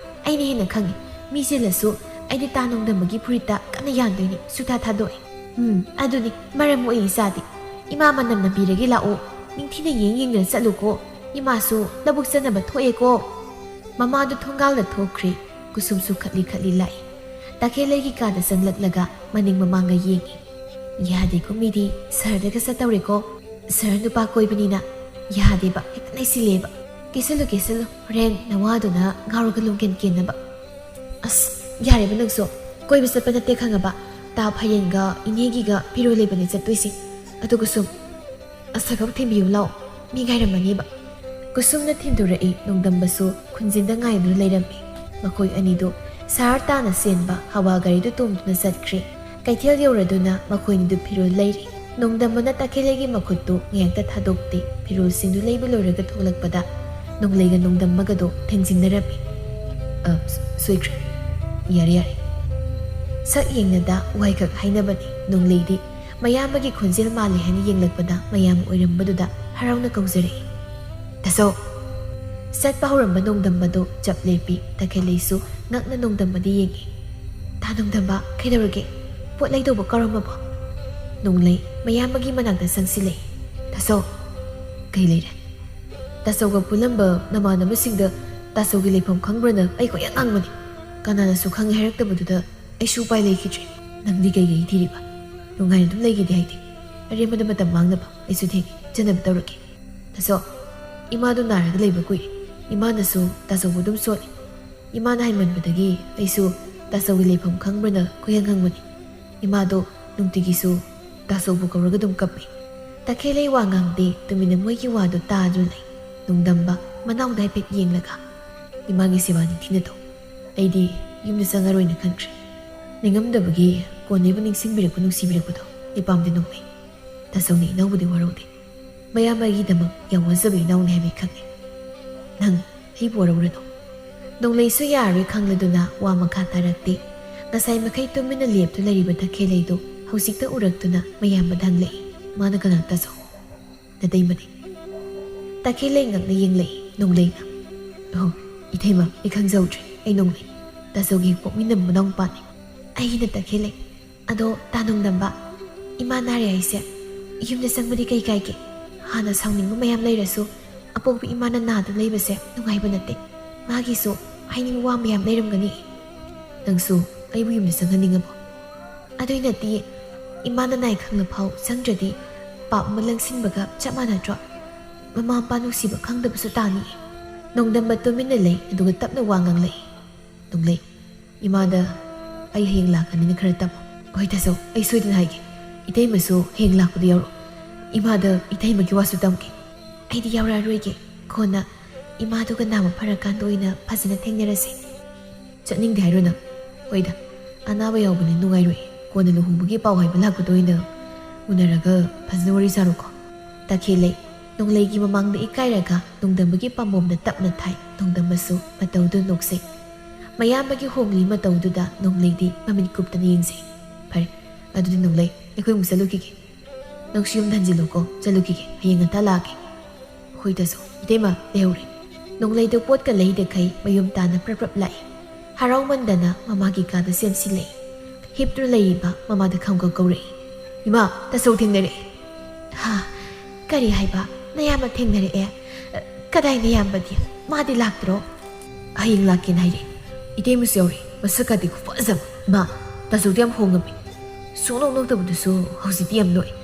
ꯑꯩꯅ ꯍꯦꯟꯅ ꯈꯪꯉꯤ ꯃꯤ ꯆꯤꯜꯂꯁꯨ ꯑꯩꯗꯤ ꯇꯥ ꯅꯣꯡꯗꯝꯕꯒꯤ ꯐꯨꯔꯤꯠꯇ ꯀꯟꯅ ꯌꯥꯟꯗꯣꯏꯅꯤ ꯁꯨꯊꯥ ꯊꯥꯗꯣꯛꯑꯦ ꯑꯗꯨꯅꯤ ꯃꯔꯝ ꯃꯣꯛꯏ ꯏꯆꯥꯗꯤ ꯏꯃꯥ ꯃꯅꯝ ꯅꯝꯕꯤꯔꯒꯦ ꯂꯥꯛꯑꯣ ꯅꯤꯡꯊꯤꯅ ꯌꯦꯡꯗꯅ ꯆꯠꯂꯨꯀꯣ ꯏꯃꯥꯁꯨ ꯂꯧꯕꯨꯛ ꯆꯠꯅꯕ ꯊꯣꯛꯑꯦꯀꯣ ꯃꯃꯥꯗꯨ ꯊꯣꯡꯒꯥꯜꯗ ꯊꯣꯛꯈ꯭ꯔꯦ ꯀꯨꯁꯨꯝꯁꯨ ꯈꯠꯂꯤ ꯂꯥꯛꯏ ꯇꯈꯦꯜꯂꯩꯒꯤ ꯀꯥꯗ ꯆꯪꯂꯛꯂꯒ ꯃꯅꯤꯡ ꯃꯃꯥꯡꯒ ꯌꯦꯡꯉꯤ ꯌꯥꯗꯦꯀꯣ ꯃꯤꯗꯤ ꯁꯍꯔꯗꯒ ꯆꯠꯇꯧꯔꯦꯀꯣ ꯁꯍꯔ ꯅꯨꯄꯥ ꯀꯣꯏꯕꯅꯤꯅ ꯌꯥꯗꯦꯕ ꯍꯦꯛꯇ ꯅꯩꯁꯤꯜꯂꯦꯕ ꯀꯦꯁꯜꯂꯨ ꯍꯣꯔꯦꯟ ꯅꯋꯥꯗꯨꯅ ꯉꯥꯎꯔꯒ ꯂꯣꯡꯒꯦꯟ ꯀꯦꯟꯅꯕ ꯑꯁ ꯌꯥꯔꯦꯕ ꯅꯪꯁꯨ ꯀꯣꯏꯕ ꯆꯠꯄ ꯅꯠꯇꯦ ꯈꯪꯉꯕ ꯇꯥ ꯐꯌꯦꯟꯒ ꯏꯅꯦꯒꯤꯒ ꯐꯤꯔꯣꯜ ꯂꯩꯕꯅꯦ ꯆꯠꯇꯣꯏꯁꯤ ꯑꯗꯨ ꯀꯨꯁꯨꯝ ꯑꯁꯒꯞ ꯊꯤꯟꯕꯤꯌꯨ ꯂꯥꯎ ꯃꯤ ꯉꯥꯏꯔꯝꯃꯅꯤꯕ ꯀꯨꯁꯨꯝꯅ ꯊꯤꯟꯗꯣꯔꯛꯏ ꯅꯣꯡꯗꯝꯕꯁꯨ ꯈꯨꯟꯖꯤꯟꯗ ꯉꯥꯏꯗꯨꯅ ꯂꯩꯔꯝꯃꯤ ꯃꯈꯣꯏ ꯑꯅꯤꯗꯨ ꯁꯍꯔ ꯇꯥꯅ ꯆꯦꯟꯕ ꯍꯋꯥ ꯒꯥꯔꯤꯗꯨ ꯇꯣꯡꯗꯨꯅ ꯆꯠꯈ꯭ꯔꯦ ꯀꯩꯊꯦꯜ ꯌꯧꯔꯗꯨꯅ ꯃꯈꯣꯏꯅꯤꯗꯨ ꯐꯤꯔꯣꯜ ꯂꯩꯔꯤ ꯅꯣꯡꯗꯝꯕꯅ ꯇꯈꯦꯜꯂꯩꯒꯤ ꯃꯈꯨꯠꯇꯨ ꯉꯦꯛꯇ ꯊꯥꯗꯣꯛꯇꯦ ꯐꯤꯔꯣꯜꯁꯤꯡꯗꯨ ꯂꯩꯕ ꯂꯣꯏꯔꯒ ꯊꯣꯛꯂꯛꯄꯗ ꯅꯣꯡꯂꯩꯒ ꯅꯣꯡꯗꯝꯕꯒꯗꯣ ꯊꯦꯡꯖꯤꯟꯅꯔꯝꯃꯤ ꯁꯣꯏꯈ꯭ꯔꯦ ꯌꯥꯔꯦ ꯁꯛ ꯌꯦꯡꯅꯗ ꯋꯥꯏꯈꯛ ꯍꯥꯏꯅꯕꯅꯤ ꯅꯣꯡꯂꯩꯗꯤ ꯃꯌꯥꯝꯕꯒꯤ ꯈꯣꯟꯖꯦꯜ ꯃꯥꯜꯂꯦ ꯍꯥꯏꯅ ꯌꯦꯡꯂꯛꯄꯗ ꯃꯌꯥꯝ ꯑꯣꯏꯔꯝꯕꯗꯨꯗ ꯍꯔꯥꯎꯅ ꯀꯧꯖꯔꯛꯏ ꯇꯥꯆꯧ ꯆꯠꯄ ꯍꯧꯔꯝꯕ ꯅꯣꯡꯗꯝꯕꯗꯣ ꯆꯞ ꯂꯦꯞꯄꯤ ꯇꯈꯦꯜꯂꯩꯁꯨ ꯉꯛꯅ ꯅꯣꯡꯗꯝꯕꯗ ꯌꯦꯡꯉꯤ ꯇꯥ ꯅꯣꯡꯗꯝꯕ ꯀꯩꯗꯧꯔꯒꯦ ꯄꯣꯠ ꯂꯩꯗꯧꯕ ꯀꯧꯔꯝꯃꯕꯣ ꯅꯣꯡꯂꯩ ꯃꯌꯥꯝꯕꯒꯤ ꯃꯅꯥꯛꯇ ꯆꯪꯁꯤꯜꯂꯛꯏ ꯇꯥꯆꯧ ꯀꯩ ꯂꯩꯔꯦ ꯇꯥꯆꯧꯒ ꯄꯨꯜꯂꯝꯕ ꯅꯃꯥꯟꯅꯕꯁꯤꯡꯗ ꯇꯥꯆꯧꯒꯤ ꯂꯩꯐꯝ ꯈꯪꯕ꯭ꯔꯅ ꯑꯩ ꯀꯣꯏꯌꯥꯡ ꯉꯥꯡꯕꯅꯤ ꯀꯅꯥꯅꯁꯨ ꯈꯪꯉꯦ ꯍꯥꯏꯔꯛꯇꯕꯗꯨꯗ ꯑꯩꯁꯨ ꯎꯄꯥꯏ ꯂꯩꯈꯤꯗ꯭ꯔꯦ ꯅꯪꯗꯤ ꯀꯩꯀꯩ ꯊꯤꯔꯤꯕ ꯅꯨꯡꯉꯥꯏꯅ ꯑꯗꯨꯝ ꯂꯩꯈꯤꯗꯦ ꯍꯥꯏꯗꯤ ꯑꯔꯦꯝꯕꯗ ꯃꯇꯝ ꯃꯥꯡꯅꯕ ꯑꯩꯁꯨ ꯊꯦꯡꯉꯤ ꯆꯠꯅꯕ ꯇꯧꯔꯛꯀꯦ ꯇꯥꯆꯧ ꯏꯃꯥꯗꯣ ꯅꯥꯔꯒ ꯂꯩꯕ ꯀꯨꯏꯔꯦ ꯏꯃꯥꯅꯁꯨ ꯇꯥꯆꯧꯕꯨ ꯑꯗꯨꯝ ꯁꯣꯠꯂꯤ ꯏꯃꯥꯅ ꯍꯥꯏꯃꯟꯕꯗꯒꯤ ꯑꯩꯁꯨ ꯇꯥꯆꯧꯒꯤ ꯂꯩꯐꯝ ꯈꯪꯕ꯭ꯔꯅ ꯀꯣꯏꯌꯥꯡ ꯍꯪꯕꯅꯤ ꯏꯃꯥꯗꯣ ꯅꯨꯡꯇꯤꯒꯤꯁꯨ ꯇꯥꯆꯧꯕꯨ ꯀꯧꯔꯒ ꯑꯗꯨꯝ ꯀꯞꯄꯤ ꯇꯈꯦꯜꯂꯩ ꯋꯥ ꯉꯥꯡꯗꯦ ꯇꯨꯃꯤꯟꯅ ꯃꯣꯏꯒꯤ ꯋꯥꯗꯣ ꯇꯥꯗꯨꯅ ꯂꯩ ꯅꯣꯡꯗꯝꯕ ꯃꯅꯥꯎꯗ ꯍꯥꯏꯐꯦꯠ ꯌꯦꯡꯂꯒ ꯏꯃꯥꯒꯤ ꯁꯦꯕꯥ ꯅꯤꯡꯊꯤꯅ ꯇꯧ ꯑꯩꯗꯤ ꯌꯨꯝꯗ ꯆꯪꯉꯔꯣꯏꯅ ꯈꯟꯈ꯭ꯔꯦ ꯅꯤꯡꯉꯝꯗꯕꯒꯤ ꯀꯣꯟꯅꯩꯕꯨ ꯅꯤꯡꯁꯤꯡꯕꯤꯔꯛꯄ ꯅꯨꯡꯁꯤꯕꯤꯔꯛꯄꯗꯣ ꯏꯄꯥꯝꯗꯤ ꯅꯣꯡꯂꯩ ꯇꯥꯆꯧꯅ ꯏꯅꯥꯎꯕꯨꯗꯤ ꯋꯥꯔꯧꯗꯦ ꯃꯌꯥꯝꯕꯒꯤꯗꯃꯛ ꯌꯥꯝ ꯋꯥꯖꯕ ꯏꯅꯥꯎꯅꯤ ꯍꯥꯏꯕ ꯈꯪꯉꯦ ꯅꯪ ꯑꯩꯕꯨ ꯋꯥꯔꯧꯔꯅꯨ ꯅꯣꯡꯂꯩꯁꯨ ꯌꯥꯔꯣꯏ ꯈꯪꯂꯗꯨꯅ ꯋꯥ ꯃꯈꯥ ꯇꯥꯔꯛꯇꯦ ꯉꯁꯥꯏ ꯃꯈꯩ ꯇꯨꯃꯤꯟꯅ ꯂꯦꯞꯇꯨ ꯂꯩꯔꯤꯕ ꯇꯈꯦꯜꯂꯩꯗꯣ ꯍꯧꯖꯤꯛꯇ ꯎꯔꯛꯇꯨꯅ ꯃꯌꯥꯝꯕꯗ ꯍꯪꯂꯛꯏ ꯃꯥꯅ ꯀꯅꯥ ꯇꯥꯆꯧ ꯅꯇꯩꯃꯅꯤ ꯇꯈꯦꯜꯂꯩ ꯉꯛꯅ ꯌꯦꯡꯂꯛꯏ ꯅꯣꯡꯂꯩꯅ ꯑꯣ ꯏꯊꯩꯃ ꯑꯩ ꯈꯪꯖꯍꯧꯗ꯭ꯔꯦ ꯑꯩ ꯅꯣꯡꯂꯩ ꯇꯥꯆꯧꯒꯤ ꯄꯣꯛꯃꯤꯟꯅꯕ ꯃꯅꯥꯎꯄꯥꯅꯤ ꯑꯩꯒꯤꯅ ꯇꯈꯦꯜꯂꯩ ꯑꯗꯣ ꯇꯥ ꯅꯣꯡꯗꯝꯕ ꯏꯃꯥ ꯅꯥꯔꯦ ꯍꯥꯏꯁꯦ ꯌꯨꯝꯗ ꯆꯪꯕꯗꯤ ꯀꯩ ꯀꯥꯏꯒꯦ ꯍꯥꯟꯅ ꯁꯥꯎꯅꯤꯡꯕ ꯃꯌꯥꯝ ꯂꯩꯔꯁꯨ ꯑꯄꯣꯛꯄ ꯏꯃꯥꯅ ꯅꯥꯗꯨꯅ ꯂꯩꯕꯁꯦ ꯅꯨꯡꯉꯥꯏꯕ ꯅꯠꯇꯦ ꯃꯥꯒꯤꯁꯨ ꯍꯥꯏꯅꯤꯡꯕ ꯋꯥ ꯃꯌꯥꯝ ꯂꯩꯔꯝꯒꯅꯤ ꯅꯪꯁꯨ ꯑꯩꯕꯨ ꯌꯨꯝꯗ ꯆꯪꯍꯟꯅꯤꯡꯉꯕꯣ ꯑꯗꯨꯏ ꯅꯠꯇꯦ ꯏꯃꯥꯅ ꯅꯥꯏ ꯈꯪꯂ ꯐꯥꯎ ꯆꯪꯗ꯭ꯔꯗꯤ ꯄꯥꯞ ꯑꯃ ꯂꯪꯁꯤꯟꯕꯒ ꯆꯞ ꯃꯥꯟꯅꯗ꯭ꯔꯣ ꯃꯃꯥ ꯃꯄꯥ ꯅꯨꯡꯁꯤꯕ ꯈꯪꯗꯕꯁꯨ ꯇꯥꯅꯤ ꯅꯣꯡꯗꯝꯕ ꯇꯨꯃꯤꯟꯅ ꯂꯩ ꯑꯗꯨꯒ ꯇꯞꯅ ꯋꯥ ꯉꯥꯡꯂꯛꯏ ꯅꯣꯡꯂꯩ ꯏꯃꯥꯗ ꯑꯩ ꯍꯌꯦꯡ ꯂꯥꯛꯀꯅꯤꯅ ꯈꯔ ꯇꯝꯃꯣ ꯍꯣꯏ ꯇꯥꯆꯧ ꯑꯩ ꯁꯣꯏꯗꯅ ꯍꯥꯏꯒꯦ ꯏꯇꯩꯃꯁꯨ ꯍꯌꯦꯡ ꯂꯥꯛꯄꯗ ꯌꯥꯎꯔꯛꯑꯣ ꯏꯃꯥꯗ ꯏꯇꯩꯃꯒꯤ ꯋꯥꯁꯨ ꯇꯝꯒꯦ ꯑꯩꯗꯤ ꯌꯥꯎꯔꯛꯑꯔꯣꯏꯒꯦ ꯀꯣꯟꯅ ꯏꯃꯥꯗꯨꯒ ꯅꯥꯕ ꯐꯔꯀꯥꯟꯗ ꯑꯣꯏꯅ ꯐꯖꯅ ꯊꯦꯡꯅꯔꯁꯤ ꯆꯠꯅꯤꯡꯗꯦ ꯍꯥꯏꯔꯣ ꯅꯪ ꯍꯣꯏꯗ ꯑꯅꯥꯕ ꯌꯥꯎꯕꯅꯤ ꯅꯨꯡꯉꯥꯏꯔꯣꯏ ꯀꯣꯟꯅ ꯂꯨꯍꯣꯡꯕꯒꯤ ꯄꯥꯎ ꯍꯥꯏꯕ ꯂꯥꯛꯄꯗ ꯑꯣꯏꯅ ꯎꯅꯔꯒ ꯐꯖꯅ ꯋꯥꯔꯤ ꯁꯥꯔꯣꯀꯣ ꯇꯈꯦꯜꯂꯩ ꯅꯣꯡꯂꯩꯒꯤ ꯃꯃꯥꯡꯗ ꯏꯀꯥꯏꯔꯒ ꯅꯣꯡꯗꯝꯕꯒꯤ ꯄꯥꯝꯕꯣꯝꯗ ꯇꯞꯅ ꯊꯥꯏ ꯅꯣꯡꯗꯝꯕꯁꯨ ꯃꯇꯧꯗꯨ ꯅꯣꯛꯆꯩ ꯃꯌꯥꯝꯕꯒꯤ ꯍꯣꯡꯂꯤ ꯃꯇꯧꯗꯨꯗ ꯅꯣꯡꯂꯩꯗꯤ ꯃꯃꯤꯠ ꯀꯨꯞꯇꯅ ꯌꯦꯡꯖꯩ ꯐꯔꯦ ꯑꯗꯨꯗꯤ ꯅꯣꯡꯂꯩ ꯑꯩꯈꯣꯏ ꯑꯃꯨꯛ ꯆꯠꯂꯨꯈꯤꯒꯦ ꯅꯪꯁꯨ ꯌꯨꯝꯗ ꯍꯟꯖꯤꯜꯂꯨꯀꯣ ꯆꯠꯂꯨꯈꯤꯒꯦ ꯍꯌꯦꯡ ꯉꯟꯇꯥ ꯂꯥꯛꯑꯒꯦ ꯍꯣꯏ ꯇꯥꯆꯧ ꯏꯇꯩꯃ ꯂꯩꯍꯧꯔꯦ ꯅꯣꯡꯂꯩꯗꯣ ꯄꯣꯠꯀ ꯂꯩꯗꯈꯩ ꯃꯌꯨꯝ ꯇꯥꯅ ꯄ꯭ꯔꯞ ꯂꯥꯛꯏ ꯍꯔꯥꯎꯃꯟꯗꯅ ꯃꯃꯥꯒꯤ ꯀꯥꯗ ꯆꯦꯟꯁꯤꯜꯂꯛꯏ ꯍꯤꯞꯇꯨꯅ ꯂꯩꯔꯤꯕ ꯃꯃꯥꯗ ꯈꯝꯒ ꯀꯧꯔꯛꯏ ꯏꯃꯥ ꯇꯥꯆꯧ ꯊꯦꯡꯅꯔꯛꯑꯦ ꯍꯥ ꯀꯔꯤ ꯍꯥꯏꯕ ꯅꯌꯥꯝꯕ ꯊꯦꯡꯅꯔꯛꯑꯦ ꯀꯗꯥꯏ ꯅꯌꯥꯝꯕꯗꯤ ꯃꯥꯗꯤ ꯂꯥꯛꯇ꯭ꯔꯣ ꯍꯌꯦꯡ ꯂꯥꯛꯀꯦꯅ ꯍꯥꯏꯔꯛꯑꯦ ꯏꯇꯩꯃꯁꯨ ꯌꯥꯎꯔꯤ ꯃꯁꯛꯀꯗꯤ ꯈꯨꯐꯖꯕ ꯃꯥ ꯇꯥꯆꯧꯗꯤ ꯌꯥꯝ ꯍꯣꯡꯉꯝꯃꯤ ꯁꯨꯡꯅꯣꯛ ꯅꯣꯛꯇꯕꯗꯨꯁꯨ ꯍꯧꯖꯤꯛꯇꯤ ꯌꯥꯝ ꯅꯣꯛꯏ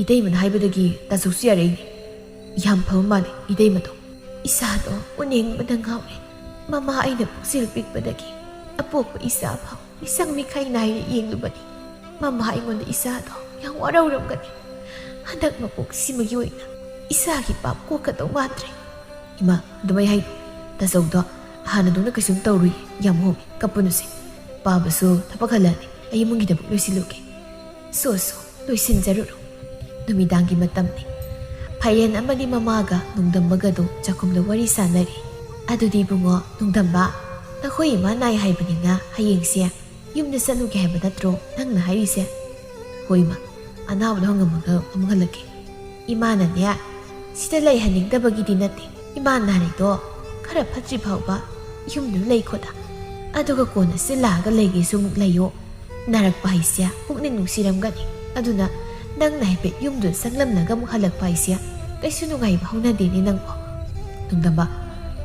ꯏꯇꯩꯃꯅ ꯍꯥꯏꯕꯗꯒꯤ ꯇꯥꯆꯧꯁꯨ ꯌꯥꯔꯛꯏꯅꯤ ꯌꯥꯝ ꯐꯕ ꯃꯥꯜꯂꯤ ꯏꯇꯩꯃꯗꯣ ꯏꯁꯥꯗꯣ ꯎꯅꯤꯡꯕꯗ ꯉꯥꯎꯔꯦ ꯃꯃꯥ ꯑꯩꯅ ꯄꯨꯛꯆꯦꯜ ꯄꯤꯛꯄꯗꯒꯤ ꯑꯄꯣꯛꯄ ꯏꯆꯥ ꯐꯥꯎ ꯃꯤꯁꯪ ꯃꯤꯈꯥꯏ ꯅꯥꯏꯅ ꯌꯦꯡꯂꯨꯕꯅꯤ ꯃꯃꯥ ꯑꯩꯉꯣꯟꯗ ꯏꯆꯥꯗꯣ ꯌꯥꯝ ꯋꯥꯔꯧꯔꯝꯒꯅꯤ ꯍꯟꯗꯛ ꯃꯄꯣꯛꯁꯤꯃꯒꯤ ꯑꯣꯏꯅ ꯏꯆꯥꯒꯤ ꯄꯥꯞ ꯀꯣꯛꯀꯗꯧ ꯃꯥꯟꯗ꯭ꯔꯦ ꯏꯃꯥ ꯑꯗꯨꯃꯥꯏ ꯍꯥꯏꯅꯨ ꯇꯥꯆꯧꯗꯣ ꯍꯥꯟꯅꯗꯧꯅ ꯀꯩꯁꯨꯝ ꯇꯧꯔꯨꯏ ꯌꯥꯝ ꯍꯣꯡꯉꯤ ꯀꯞꯄꯨꯅꯨꯁꯦ ꯄꯥꯕꯁꯨ ꯊꯕꯛ ꯍꯜꯂꯛꯑꯅꯤ ꯑꯩ ꯏꯃꯨꯡꯒꯤꯗꯃꯛ ꯂꯣꯏꯁꯤꯜꯂꯨꯒꯦ ꯁꯣꯁꯨ ꯂꯣꯏꯁꯤꯟꯖꯔꯨꯔꯣ ꯅꯨꯃꯤꯗꯥꯡꯒꯤ ꯃꯇꯝꯅꯤ ꯐꯥꯏꯔꯦꯟ ꯑꯃꯗꯤ ꯃꯃꯥꯒ ꯅꯣꯡꯗꯝꯕꯒꯗꯣ ꯆꯥꯛꯈꯨꯝꯗ ꯋꯥꯔꯤ ꯁꯥꯟꯅꯔꯤ ꯑꯗꯨꯗꯤ ꯏꯕꯨꯡꯉꯣ ꯅꯣꯡꯗꯝꯕ ꯅꯈꯣꯏ ꯏꯃꯥ ꯅꯥꯏ ꯍꯥꯏꯕꯅꯤꯅ ꯍꯌꯦꯡꯁꯦ ꯌꯨꯝꯗ ꯆꯠꯂꯨꯒꯦ ꯍꯥꯏꯕ ꯅꯠꯇ꯭ꯔꯣ ꯅꯪꯅ ꯍꯥꯏꯔꯤꯁꯦ ꯍꯣꯏ ꯏꯃꯥ ꯑꯅꯥꯕꯗꯣ ꯍꯪꯉꯝꯃꯒ ꯑꯃꯨꯛ ꯍꯜꯂꯛꯀꯦ ꯏꯃꯥꯅꯅꯦ ꯁꯤꯗ ꯂꯩꯍꯟꯅꯤꯡꯗꯕꯒꯤꯗꯤ ꯅꯠꯇꯦ Ima narito khara phatri phauba yumdu lei khoda aduga kona silaga legi sumuk layo narakpa haisya pukning nungsiramgani aduna nang naipe yumdu sanglamnaga muk halakpa haisya kaisu nungai bhauna deni nangbo nungdamba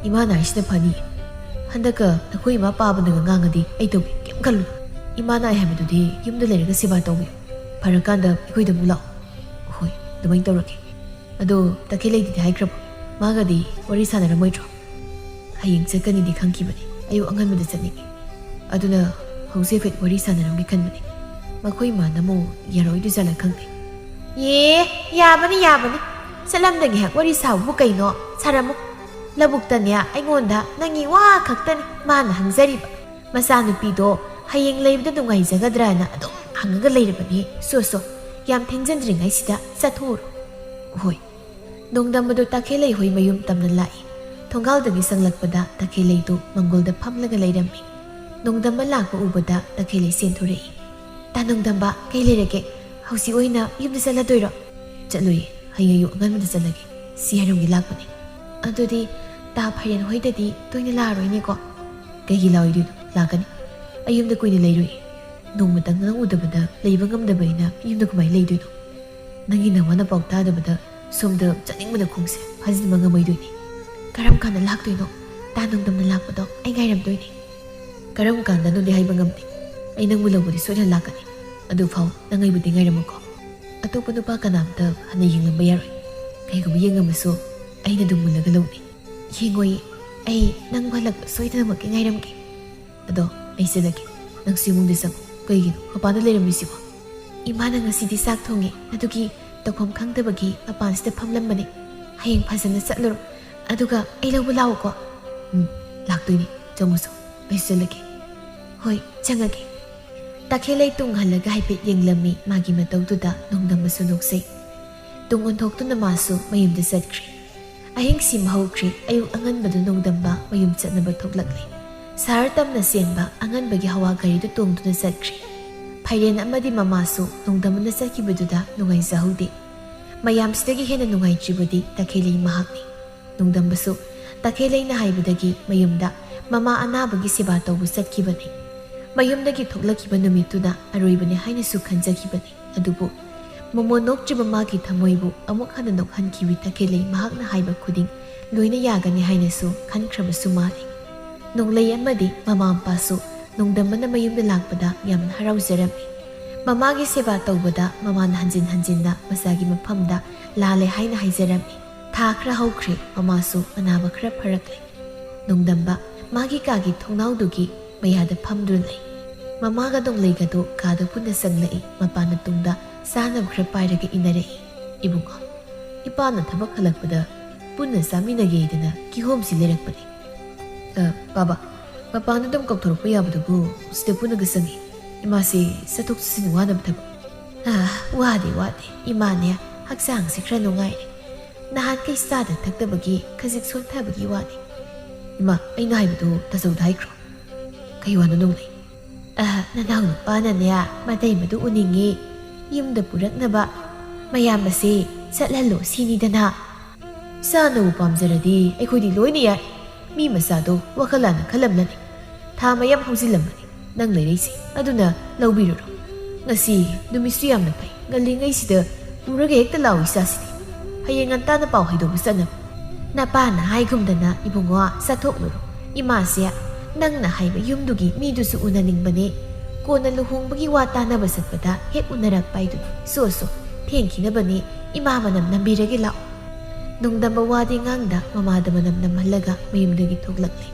ima narisna phani handaka nakoi ma paba naga ngangadi ai to kem kalu ima na habadudi yumdu lerega siba tawbi parakanda ikoi da mula hoi dumai tawrake ado takelei di haikrab magadi wari sanara moitro hayeng chakani di khangkibani ayu angan mada chani aduna hause fet wari sanaram gi kanbani makoi ma namo yaroi du jala khangde ye yabani salam dagi hak wari sawu kaino saramu labuk tanya aingonda nangi wa khaktani mana hangzariba masa nupi do hayeng leibda dungai jagadrana ado hangaga leirabani so yam thengjandringai sida sathur hoi nongdamadu takelei hoi mayum tamna lai thongal dagi sanglakpada takelei tu mangolda phamlaga leirami nongdamba lakpa ubada takelei senthurei ta nongdamba kai leirage hausi oina yumda saladoiro chalui hayayu anganmada chalage siharumgi lakpani adudi ta phairen hoidadi toina laroini ko kaigi lawidu lakani ayumda koina leirui nongmatang nang udabada leiba ngamdabaina yumda kumai leiduino nangi nawana pautadabada somda chaningmada khungse fazidma ngamaiduini karam kana lakdoino ta nongdamna lakpado ai ngairamdoini karam kana nodi haiba ngamde ai nangbu lawbudi soina lakani adu phau nangai budi ngairamuko atopa nupa kanamta hana yinglamba yaroi kaigum yengamasu aina dumulaga lawni yengoi ai nang balak soidana mak ngairamke ado ai sedake nang simungde sam kaigino mapana leiramisibo imana ngasidi sak thongi adugi tawpham khangdabagi mapansida phamlambani hayeng phajana chatluro aduga ai lawbu lawko laktoini chamuso aiselake hoi changage takelei tung halaga haipe yenglami magi matawduda nongdambasu noksei tung onthoktuna masu mayumda satkri ahing sim hawkri ayu anganbadu nongdamba mayum chatnaba thoklakli sahar tamna senba anganbagi hawa garidu tongduna satkri phairen amadi mamasu nongdamna satkibaduda nungai jahudi mayamsidagi hena nungai tribudi takelei mahakni nongdambasu takelei na haibudagi mayumda mama anabagi siba tawbu satkibani mayumdagi thoklakiba numituna aroibane haina su khanjakibani adubu momo noktriba magi thamoibu amuk hana nokhankiwi takelei mahakna haiba khuding loina yagani haina su khankraba su mali nonglei amadi mama ampasu nongdamana mayumda lakpada yamna harauzarami mamagi seba tawbada mamana hanjinna masagi mafamda lale haina haizarami tha khra haukhre mamasu anaba khra pharakle nongdamba magi kagi thongnaudugi mayada phamdrunai mamaga dongleigado kada punna sanglai mapana tungda sanam khra pairaga inarei ibungo ipana thabak halakpada punna saminagedana kihomsi lerakpani baba mapana dum kokthorpa yabadubu sida punaga sangi imasi sathok sin wana thaba wade imane haksang se khra nungai nahan kai sada thaktabagi khajik sol thabagi wani ima aina haibadu tasau daikro kai wana nungai nanaw pana niya matay madu uningi yumda puraknaba mayam ase satlalo sinidana sana upamjaradi aikhodi loina yai mi masado wakalana khalamlani tha mayam haujilamani nang leirisi aduna lawbiruro ngasi numisu yamna pai ngalingai sida puraga hekta lawi sasidi hayeng antana paw haidobu sanam napana haigumdana ibungo sathokluro imasia nangna haiba yumdugi midusu unaningbane kona luhongbagi wa tanaba satpada hek unarak paidu so thenkinabani ima manam nambirage lao nongdamba wadi ngangda mamada manam namhalaga mayumdagi thoklakle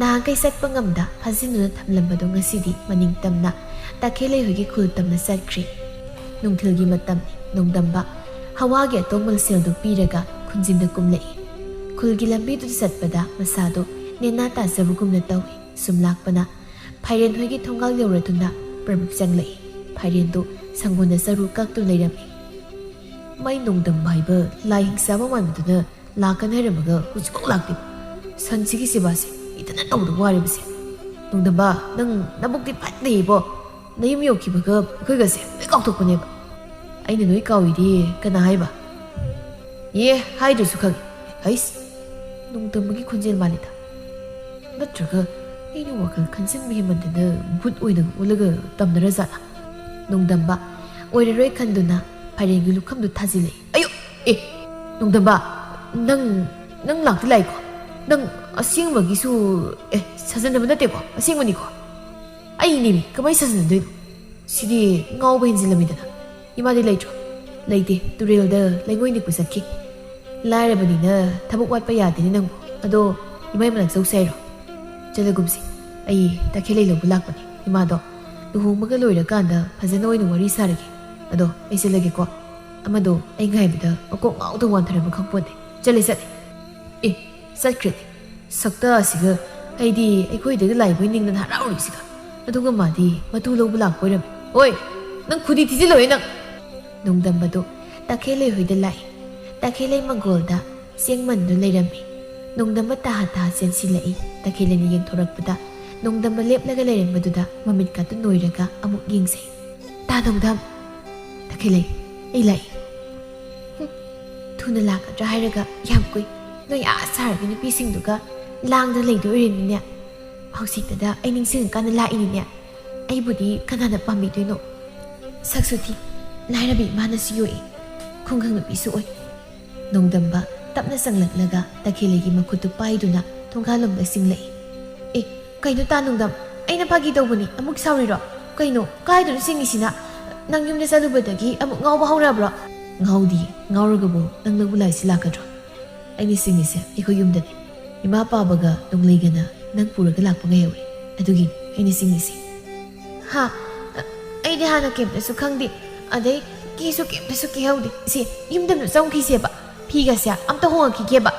nahankai satpa ngamda phajinuna thamlambado ngasidi maning tamna takelei hoigi khul tamna satkri nungthilgi matamni nongdamba hawagi atongmal seldu piraga khunjinda kumlei khulgi lambidu satpada masado nena tasabugumna tawi sumlakpana phairen hoigi thongal yauraduna prabuk changlei phairen du sangona saru kaktu leirami mai nongdam bhaiba lai hingsaba manuduna lakana ramaga hujkok lakti sanchigi sibase itana tawdu waribase nongdamba nang nabukti phatne bo nayum yokibaga khoigase kaukthokpane ba aina noi kawidi kana haiba ye haidu sukhag hais ꯅꯣꯡꯗꯝꯕꯒꯤ ꯈꯣꯟꯖꯦꯜ ꯃꯥꯜꯂꯤꯗ ꯅꯠꯇ꯭ꯔꯒ ꯑꯩꯅ ꯋꯥꯈꯜ ꯈꯟꯖꯤꯟꯕ ꯍꯦꯟꯃꯟꯗꯅ ꯚꯨꯠ ꯑꯣꯏꯅ ꯑꯣꯜꯂꯒ ꯇꯝꯅꯔꯖꯥꯠꯂꯥ ꯅꯣꯡꯗꯝꯕ ꯑꯣꯏꯔꯔꯣꯏ ꯈꯟꯗꯨꯅ ꯐꯩꯔꯦꯡꯒꯤ ꯂꯨꯈꯝꯗꯨ ꯊꯥꯖꯤꯜꯂꯛꯏ ꯑꯌꯣ ꯑꯦ ꯅꯣꯡꯗꯝꯕ ꯅꯪ ꯂꯥꯛꯇꯤ ꯂꯥꯛꯏꯀꯣ ꯅꯪ ꯑꯁꯦꯡꯕꯒꯤꯁꯨ ꯁꯥꯖꯟꯅꯕ ꯅꯠꯇꯦꯀꯣ ꯑꯁꯦꯡꯕꯅꯤꯀꯣ ꯑꯩꯅꯦꯃꯤ ꯀꯃꯥꯏꯅ ꯁꯥꯖꯟꯅꯗꯣꯏꯅꯣ ꯁꯤꯗꯤ ꯉꯥꯎꯕ ꯍꯦꯟꯖꯤꯜꯂꯝꯃꯤꯗꯅ ꯏꯃꯥꯗꯤ ꯂꯩꯇ꯭ꯔꯣ ꯂꯩꯇꯦ ꯇꯨꯔꯦꯜꯗ ꯂꯩꯉꯣꯏ ꯅꯤꯛꯄ ꯆꯠꯈꯤ ꯂꯥꯏꯔꯕꯅꯤꯅ ꯊꯕꯛ ꯋꯥꯠꯄ ꯌꯥꯗꯦꯅꯦ ꯅꯪꯕꯨ ꯑꯗꯣ ꯏꯃꯥꯏ ꯃꯅꯥꯛ ꯆꯧꯁꯦ ꯍꯥꯏꯔꯣ ꯆꯠꯂꯒꯨꯝꯁꯤ ꯑꯩ ꯇꯈꯦꯜꯂꯩ ꯂꯧꯕ ꯂꯥꯛꯄꯅꯦ ꯏꯃꯥꯗꯣ ꯂꯨꯍꯣꯡꯕꯒ ꯂꯣꯏꯔꯀꯥꯟꯗ ꯐꯖꯅ ꯑꯣꯏꯅ ꯋꯥꯔꯤ ꯁꯥꯔꯒꯦ ꯑꯗꯣ ꯑꯩ ꯆꯠꯂꯒꯦꯀꯣ ꯑꯃꯗꯣ ꯑꯩ ꯉꯥꯏꯕꯗ ꯃꯀꯣꯛ ꯉꯥꯎꯗ ꯋꯥꯟꯊꯔꯕ ꯈꯪꯄꯣꯟꯇꯦ ꯆꯠꯂꯦ ꯑꯦ ꯆꯠꯈ꯭ꯔꯗꯤ ꯁꯛꯇ ꯑꯁꯤꯒ ꯑꯩꯗꯤ ꯑꯩꯈꯣꯏꯗꯒ ꯂꯥꯏꯕꯣꯏ ꯅꯤꯡꯗꯅ ꯍꯔꯥꯎꯔꯤꯁꯤꯒ ꯑꯗꯨꯒ ꯃꯥꯗꯤ ꯃꯇꯨ ꯂꯧꯕ ꯂꯥꯛꯄ ꯑꯣꯏꯔꯝꯃꯤ ꯍꯣꯏ ꯅꯪ ꯈꯨꯗꯤ ꯊꯤꯖꯤꯜꯂꯣꯏ ꯅꯪ ꯅꯣꯡꯗꯝꯕꯗꯣ ꯇꯈꯦꯜꯂꯩ ꯍꯣꯏꯗ ꯂꯥꯛꯏ ꯇꯈꯦꯜꯂꯩ ꯃꯪꯒꯣꯜꯗ ꯆꯦꯡꯃꯟꯗꯨ ꯂꯩꯔꯝꯃꯤ ꯅꯣꯡꯗꯝꯕ ꯇꯥꯍꯥ ꯆꯦꯟꯁꯤꯜꯂꯛꯏ ꯇꯈꯦꯜꯂꯩꯅ ꯌꯦꯡꯊꯣꯔꯛꯄꯗ ꯅꯣꯡꯗꯝꯕ ꯂꯦꯞꯂꯒ ꯂꯩꯔꯝꯕꯗꯨꯗ ꯃꯃꯤꯠꯀꯥꯗꯨ ꯅꯣꯏꯔꯒ ꯑꯃꯨꯛ ꯌꯦꯡꯖꯩ ꯇꯥ ꯅꯣꯡꯗꯝ ꯇꯈꯦꯜꯂꯩ ꯑꯩ ꯂꯥꯛꯏ ꯊꯨꯅ ꯂꯥꯛꯀꯗ꯭ꯔꯥ ꯍꯥꯏꯔꯒ ꯌꯥꯝ ꯀꯨꯏ ꯅꯣꯏ ꯁꯥꯔꯕꯤ ꯅꯨꯄꯤꯁꯤꯡꯗꯨꯒ ꯂꯥꯡꯗ ꯂꯩꯗꯣꯏ ꯑꯣꯏꯔꯝꯅꯤꯅꯦ ꯍꯧꯖꯤꯛꯇꯗ ꯑꯩ ꯅꯤꯡꯁꯤꯡꯉꯀꯥꯟꯗ ꯂꯥꯛꯏꯅꯤꯅꯦ ꯑꯩꯕꯨꯗꯤ ꯀꯅꯥꯅ ꯄꯥꯝꯕꯤꯗꯣꯏꯅꯣ ꯁꯛꯁꯨ ꯊꯤ ꯂꯥꯏꯔꯕꯤ ꯏꯃꯥꯅꯁꯨ ꯌꯣꯛꯏ ꯈꯨꯡꯒꯪ ꯅꯨꯄꯤꯁꯨ ꯑꯣꯏ ꯅꯣꯡꯗꯝꯕ ꯇꯞꯅ ꯆꯪꯂꯛꯂꯒ ꯇꯈꯦꯜꯂꯩꯒꯤ ꯃꯈꯨꯠꯇꯨ ꯄꯥꯏꯗꯨꯅ ꯊꯣꯡꯒꯥꯜꯂꯣꯝꯗ ꯆꯤꯡꯂꯛꯏ ꯑꯦ ꯀꯩꯅꯣ ꯇꯥ ꯅꯣꯡꯗꯝ ꯑꯩꯅ ꯐꯥꯒꯤ ꯇꯧꯕꯅꯤ ꯑꯃꯨꯛ ꯁꯥꯎꯔꯤꯔꯣ ꯀꯩꯅꯣ ꯀꯥꯏꯗꯅꯣ ꯆꯤꯡꯉꯤꯁꯤꯅ ꯅꯪ ꯌꯨꯝꯗ ꯆꯠꯂꯨꯕꯗꯒꯤ ꯑꯃꯨꯛ ꯉꯥꯎꯕ ꯍꯧꯔꯕ꯭ꯔꯣ ꯉꯥꯎꯗꯤꯌꯦ ꯉꯥꯎꯔꯒꯕꯨ ꯅꯪ ꯂꯧꯕ ꯂꯥꯛꯏꯁꯤ ꯂꯥꯛꯀꯗ꯭ꯔꯣ ꯑꯩꯅ ꯆꯤꯡꯉꯤꯁꯦ ꯑꯩꯈꯣꯏ ꯌꯨꯝꯗꯅꯤ ꯏꯃꯥ ꯄꯥꯕꯒ ꯅꯣꯡꯂꯩꯒꯅ ꯅꯪ ꯄꯨꯔꯒ ꯂꯥꯛꯄ ꯉꯥꯏꯍꯧꯔꯦ ꯑꯗꯨꯒꯤꯅꯤ ꯑꯩꯅ ꯆꯤꯡꯉꯤꯁꯤ ꯍꯥ ꯑꯩꯗꯤ ꯍꯥꯟꯅ ꯀꯩꯝꯇꯁꯨ ꯈꯪꯗꯦ ꯑꯗꯩ ꯀꯤꯁꯨ ꯀꯩꯝꯇꯁꯨ ꯀꯤꯍꯧꯗꯦ ꯁꯤ ꯌꯨꯝꯗꯅ ꯆꯪꯈꯤꯁꯦꯕ ꯐꯤꯒꯁꯦ ꯑꯝꯇ ꯍꯣꯡꯉꯛꯈꯤꯒꯦꯕ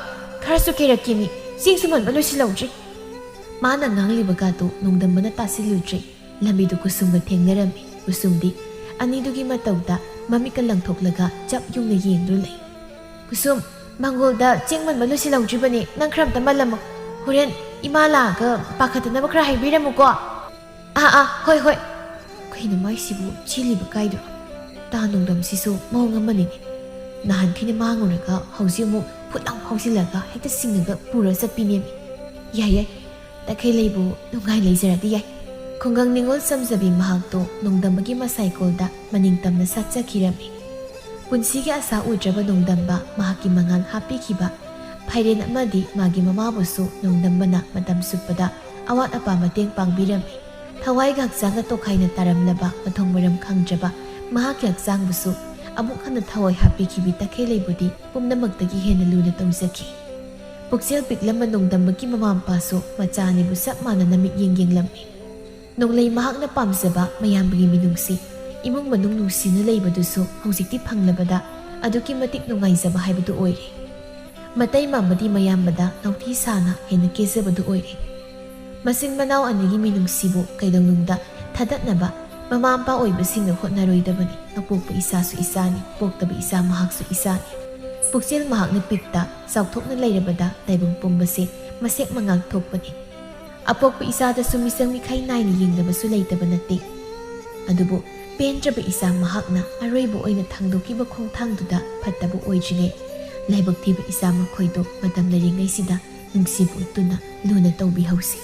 ꯈꯔꯁꯨ ꯀꯦꯔꯛꯀꯦꯃꯤ ꯆꯦꯡꯁꯨ ꯃꯟꯕ ꯂꯣꯏꯁꯤꯜꯍꯧꯗ꯭ꯔꯤ ꯃꯥꯅ ꯉꯥꯡꯂꯤꯕꯒꯥꯗꯣ ꯅꯣꯡꯗꯝꯕꯅ ꯇꯥꯁꯤꯜꯂꯨꯗ꯭ꯔꯦ ꯂꯝꯕꯤꯗꯨ ꯀꯨꯁꯨꯝꯒ ꯊꯦꯡꯅꯔꯝꯃꯤ ꯀꯨꯁꯨꯝꯗꯤ ꯑꯅꯤꯗꯨꯒꯤ ꯃꯇꯧꯗ ꯃꯃꯤꯠꯀ ꯂꯪꯊꯣꯛꯂꯒ ꯆꯞ ꯌꯨꯡꯅ ꯌꯦꯡꯗꯨꯅ ꯂꯩ ꯀꯨꯁꯨꯝ ꯃꯪꯒꯣꯜꯗ ꯆꯦꯡ ꯃꯟꯕ ꯂꯣꯏꯁꯤꯜꯍꯧꯗ꯭ꯔꯤꯕꯅꯦ ꯅꯪ ꯈꯔ ꯑꯝꯇ ꯃꯜꯂꯝꯃꯣ ꯍꯣꯔꯦꯟ ꯏꯃꯥ ꯂꯥꯛꯑꯒ ꯄꯥꯈꯠꯇꯅꯕ ꯈꯔ ꯍꯥꯏꯕꯤꯔꯝꯃꯨꯀꯣ ꯍꯣꯏ ꯀꯩꯅꯣ ꯃꯥꯏꯁꯤꯕꯨ ꯆꯦꯜꯂꯤꯕ ꯀꯥꯏꯗꯨꯔꯣ ꯇꯥ ꯅꯣꯡꯗꯝꯁꯤꯁꯨ ꯃꯑꯣꯡ ꯑꯃꯅꯤꯅꯦ ꯅꯍꯥꯟꯈꯩꯅ ꯃꯥꯡꯉꯨꯔꯒ ꯍꯧꯖꯤꯛ ꯑꯃꯨꯛ ꯐꯨꯠ ꯂꯥꯎ ꯐꯥꯎꯖꯤꯜꯂꯒ ꯍꯦꯛꯇ ꯆꯤꯡꯉꯒ ꯄꯨꯔ ꯆꯠꯄꯤꯅꯦꯃꯤ ꯌꯥꯏ ꯇꯈꯦꯜꯂꯩꯕꯨ ꯅꯨꯡꯉꯥꯏ ꯂꯩꯖꯔꯗꯤ ꯌꯥꯏ ꯈꯨꯡꯒꯪ ꯅꯤꯡꯉꯣꯜ ꯆꯝꯖꯕꯤ ꯃꯍꯥꯛꯇꯣ ꯅꯣꯡꯗꯝꯕꯒꯤ ꯃꯁꯥꯏꯀꯣꯜꯗ ꯃꯅꯤꯡꯇꯝꯅ ꯁꯥꯠꯆꯈꯤꯔꯝꯃꯤ ꯄꯨꯟꯁꯤꯒꯤ ꯑꯁꯥ ꯎꯗ꯭ꯔꯕ ꯅꯣꯡꯗꯝꯕ ꯃꯍꯥꯛꯀꯤ ꯃꯉꯥꯜ ꯍꯥꯞꯄꯤꯈꯤꯕ ꯐꯩꯔꯦꯟ ꯑꯃꯗꯤ ꯃꯥꯒꯤ ꯃꯃꯥꯕꯨꯁꯨ ꯅꯣꯡꯗꯝꯕꯅ ꯃꯇꯝ ꯆꯨꯞꯄꯗ ꯑꯋꯥꯠ ꯑꯄꯥ ꯃꯇꯦꯡ ꯄꯥꯡꯕꯤꯔꯝꯃꯤ ꯊꯋꯥꯏꯒ ꯍꯛꯆꯥꯡꯒ ꯇꯣꯈꯥꯏꯅ ꯇꯥꯔꯝꯂꯕ ꯃꯊꯣꯡ ꯃꯔꯝ ꯈꯪꯗ꯭ꯔꯕ ꯃꯍꯥꯛꯀꯤ ꯍꯛꯆꯥꯡꯕꯨꯁꯨ ꯑꯃꯨꯛ ꯍꯟꯅ ꯊꯋꯥꯏ ꯍꯥꯞꯄꯤꯈꯤꯕꯤ ꯇꯈꯦꯜꯂꯩꯕꯨꯗꯤ ꯄꯨꯝꯅꯃꯛꯇꯒꯤ ꯍꯦꯟꯅ ꯂꯨꯅ ꯇꯧꯖꯈꯤ ꯄꯨꯛꯆꯦꯜ ꯄꯤꯛꯂꯝꯕ ꯅꯣꯡꯗꯝꯕꯒꯤ ꯃꯃꯥ ꯃꯄꯥꯁꯨ ꯃꯆꯥ ꯑꯅꯤꯕꯨ ꯆꯞ ꯃꯥꯟꯅꯅ ꯃꯤꯠꯌꯦꯡ ꯌꯦꯡꯂꯝꯃꯤ ꯅꯣꯡꯂꯩ ꯃꯍꯥꯛꯅ ꯄꯥꯝꯖꯕ ꯃꯌꯥꯝꯕꯒꯤ ꯃꯤꯅꯨꯡꯁꯤ ꯏꯃꯨꯡ ꯃꯅꯨꯡ ꯅꯨꯡꯁꯤꯅ ꯂꯩꯕꯗꯨꯁꯨ ꯍꯧꯖꯤꯛꯇꯤ ꯐꯪꯂꯕꯗ ꯑꯗꯨꯛꯀꯤ ꯃꯇꯤꯛ ꯅꯨꯡꯉꯥꯏꯖꯕ ꯍꯥꯏꯕꯗꯨ ꯑꯣꯏꯔꯦ ꯃꯇꯩ ꯃꯥꯡꯕꯗꯤ ꯃꯌꯥꯝꯕꯗ ꯅꯧꯊꯤ ꯁꯥꯅ ꯍꯦꯟꯅ ꯀꯦꯖꯕꯗꯨ ꯑꯣꯏꯔꯦ ꯃꯆꯤꯟ ꯃꯅꯥꯎ ꯑꯅꯤꯒꯤ ꯃꯤꯅꯨꯡꯁꯤꯕꯨ ꯀꯩꯗꯧꯅꯨꯡꯗ ꯊꯥꯗꯠꯅꯕ ꯃꯃꯥ ꯃꯄꯥ ꯑꯣꯏꯕꯁꯤꯡꯅ ꯍꯣꯠꯅꯔꯣꯏꯗꯕꯅꯤ ꯑꯄꯣꯛꯄ ꯏꯆꯥꯁꯨ ꯏꯆꯥꯅꯤ ꯄꯣꯛꯇꯕ ꯏꯆꯥ ꯃꯍꯥꯛꯁꯨ ꯏꯆꯥꯅꯤ ꯄꯨꯛꯆꯦꯜ ꯃꯍꯥꯛꯅ ꯄꯤꯛꯇ ꯆꯥꯎꯊꯣꯛꯅ ꯂꯩꯔꯕꯗ ꯇꯥꯏꯕꯪ ꯄꯨꯝꯕꯁꯦ ꯃꯁꯦꯛ ꯃꯉꯥꯜ ꯊꯣꯛꯄꯅꯤ ꯑꯄꯣꯛꯄ ꯏꯆꯥꯗꯁꯨ ꯃꯤꯆꯪ ꯃꯤꯈꯥꯏ ꯅꯥꯏꯅ ꯌꯦꯡꯗꯕꯁꯨ ꯂꯩꯇꯕ ꯅꯠꯇꯦ ꯑꯗꯨꯕꯨ ꯄꯦꯟꯗ꯭ꯔꯕ ꯏꯆꯥ ꯃꯍꯥꯛꯅ ꯑꯔꯣꯏꯕ ꯑꯣꯏꯅ ꯊꯥꯡꯗꯣꯛꯈꯤꯕ ꯈꯣꯡꯊꯥꯡꯗꯨꯗ ꯐꯠꯇꯕ ꯑꯣꯏꯗ꯭ꯔꯤꯉꯩ ꯂꯥꯏꯕꯛ ꯊꯤꯕ ꯏꯆꯥ ꯃꯈꯣꯏꯗꯣ ꯃꯇꯝ ꯂꯩꯔꯤꯉꯩꯁꯤꯗ ꯅꯨꯡꯁꯤꯕ ꯎꯠꯇꯨꯅ ꯂꯨꯅ ꯇꯧꯕꯤꯍꯧꯁꯤ